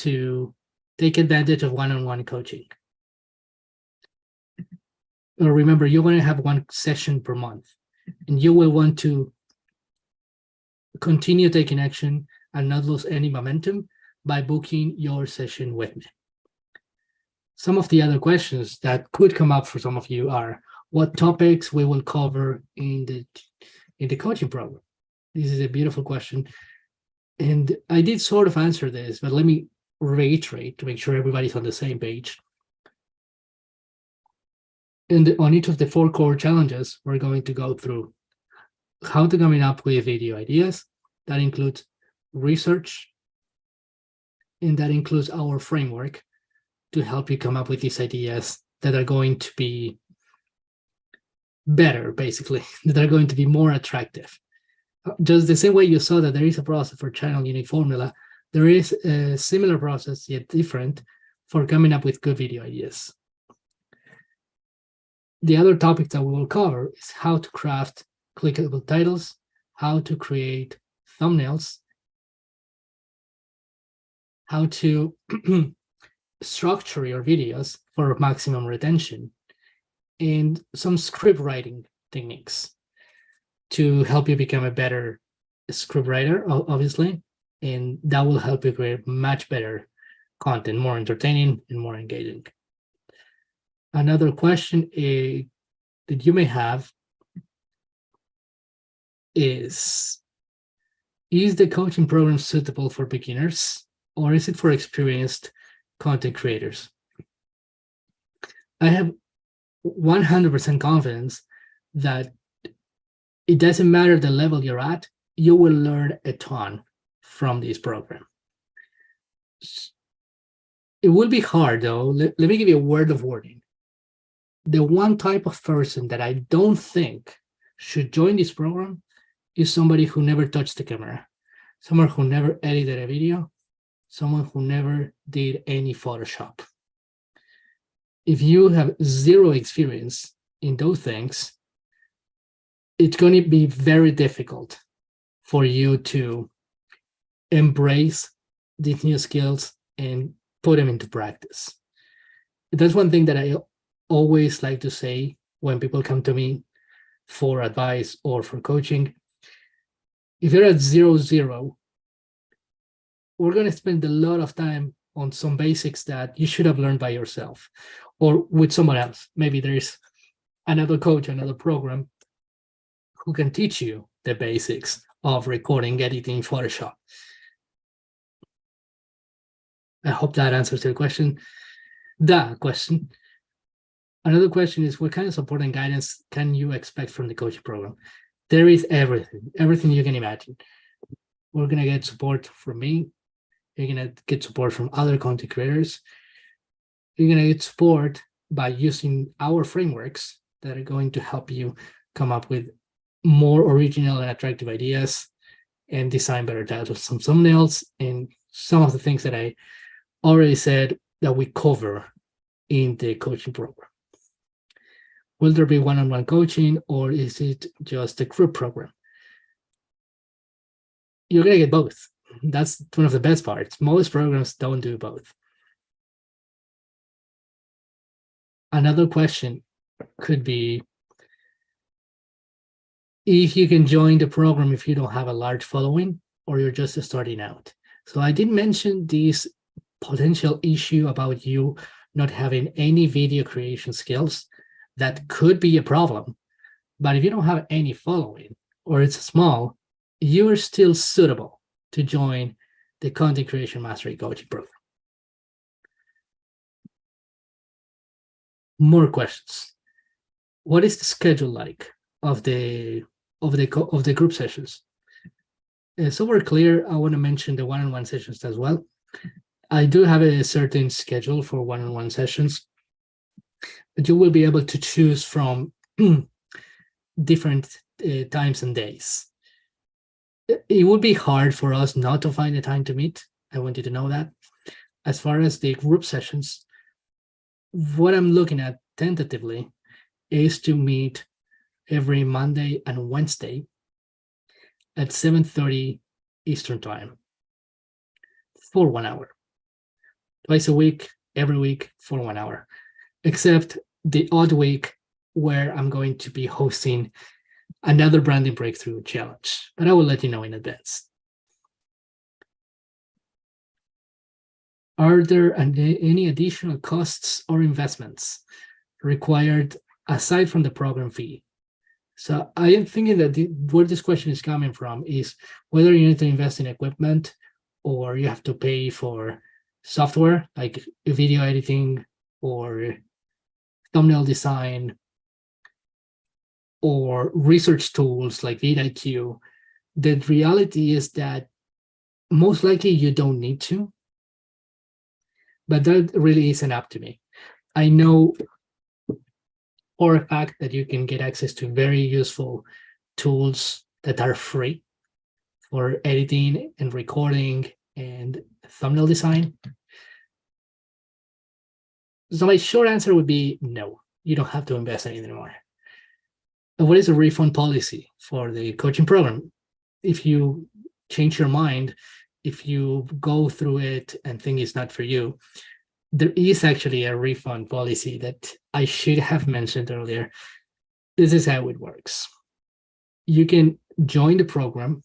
to take advantage of one-on-one coaching. Remember, you're going to have 1 session per month, and you will want to continue taking action and not lose any momentum by booking your session with me. Some of the other questions that could come up for some of you are what topics we will cover in the coaching program. This is a beautiful question. And I did sort of answer this, but let me reiterate to make sure everybody's on the same page. And on each of the 4 core challenges, we're going to go through how to coming up with video ideas. That includes research, and that includes our framework to help you come up with these ideas that are going to be better, basically, that are going to be more attractive. Just the same way you saw that there is a process for channel unique formula, there is a similar process, yet different, for coming up with good video ideas. The other topic that we will cover is how to craft clickable titles, how to create thumbnails, how to structure your videos for maximum retention, and some script writing techniques to help you become a better script writer, obviously, and that will help you create much better content, more entertaining and more engaging. Another question that you may have is the coaching program suitable for beginners, or is it for experienced content creators? I have 100% confidence that it doesn't matter the level you're at, you will learn a ton from this program. It will be hard, though. Let me give you a word of warning. The one type of person that I don't think should join this program is somebody who never touched the camera, someone who never edited a video, someone who never did any Photoshop. If you have zero experience in those things, it's going to be very difficult for you to embrace these new skills and put them into practice. That's one thing that I always like to say when people come to me for advice or for coaching. If you're at 0-0, we're going to spend a lot of time on some basics that you should have learned by yourself or with someone else. Maybe there is another coach, another program who can teach you the basics of recording, editing, Photoshop. I hope that answers your question. Another question is, what kind of support and guidance can you expect from the coaching program? There is everything you can imagine. We're going to get support from me. You're going to get support from other content creators. You're going to get support by using our frameworks that are going to help you come up with more original and attractive ideas and design better titles, some thumbnails, and some of the things that I already said that we cover in the coaching program. Will there be one-on-one coaching, or is it just a group program? You're going to get both. That's one of the best parts. Most programs don't do both. Another question could be if you can join the program if you don't have a large following or you're just starting out. So I did mention this potential issue about you not having any video creation skills, that could be a problem. But if you don't have any following or it's small, you are still suitable to join the Content Creation Mastery Coaching Program. More questions. What is the schedule like of the group sessions? So we're clear, I want to mention the one-on-one sessions as well. I do have a certain schedule for one-on-one sessions, but you will be able to choose from different times and days. It would be hard for us not to find a time to meet. I want you to know that. As far as the group sessions, what I'm looking at tentatively is to meet every Monday and Wednesday at 7:30 Eastern Time for 1 hour. Twice a week, every week for 1 hour, except the odd week where I'm going to be hosting another branding breakthrough challenge, but I will let you know in advance. Are there any additional costs or investments required aside from the program fee? So I am thinking that where this question is coming from is whether you need to invest in equipment or you have to pay for software like video editing or thumbnail design or research tools like vidIQ. The reality is that most likely you don't need to, but that really isn't up to me. I know for a fact that you can get access to very useful tools that are free for editing and recording and thumbnail design. So my short answer would be no, you don't have to invest anything more. And what is a refund policy for the coaching program? If you change your mind, if you go through it and think it's not for you, there is actually a refund policy that I should have mentioned earlier. This is how it works. You can join the program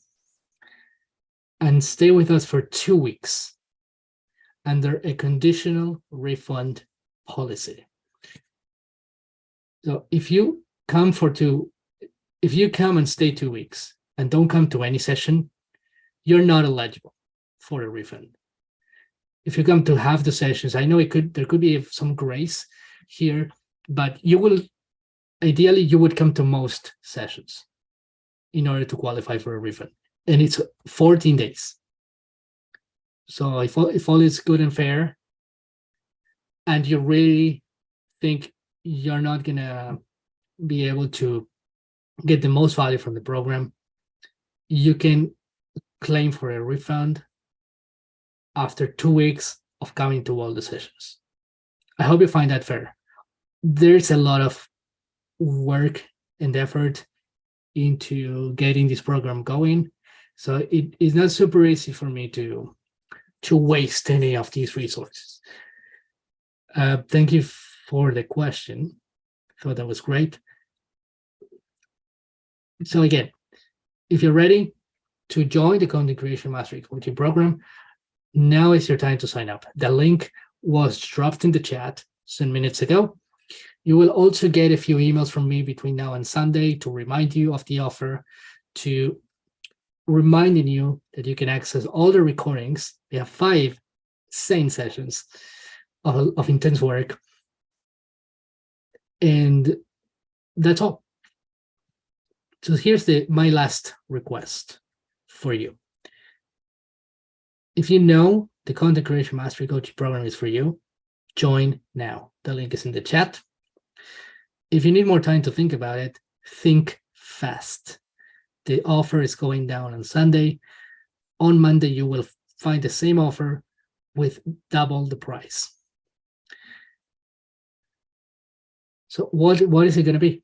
and stay with us for 2 weeks under a conditional refund policy. So if you come and stay 2 weeks and don't come to any session, you're not eligible for a refund. If you come to half the sessions, I know there could be some grace here, but ideally you would come to most sessions in order to qualify for a refund. And it's 14 days. So if all is good and fair, and you really think you're not gonna be able to get the most value from the program, you can claim for a refund after 2 weeks of coming to all the sessions. I hope you find that fair. There's a lot of work and effort into getting this program going, so it is not super easy for me to waste any of these resources. Thank you for the question. I thought that was great. So again, if you're ready to join the Content Creation Mastery Coaching Program, now is your time to sign up. The link was dropped in the chat some minutes ago. You will also get a few emails from me between now and Sunday to remind you of the offer, to reminding you that you can access all the recordings. We have 5 sane sessions of intense work. And that's all. So here's my last request for you. If you know the Content Creation Mastery Coaching Program is for you, join now. The link is in the chat. If you need more time to think about it, think fast. The offer is going down on Sunday. On Monday, you will find the same offer with double the price. So what is it going to be?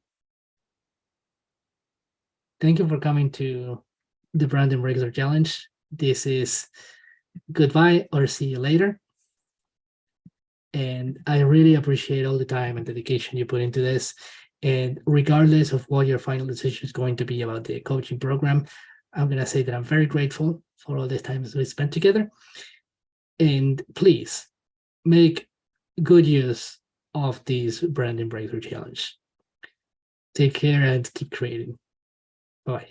Thank you for coming to the Branding Breakthrough Challenge. This is goodbye or see you later. And I really appreciate all the time and dedication you put into this. And regardless of what your final decision is going to be about the coaching program, I'm going to say that I'm very grateful for all the time we spent together. And please make good use of this branding breakthrough challenge. Take care and keep creating. Bye.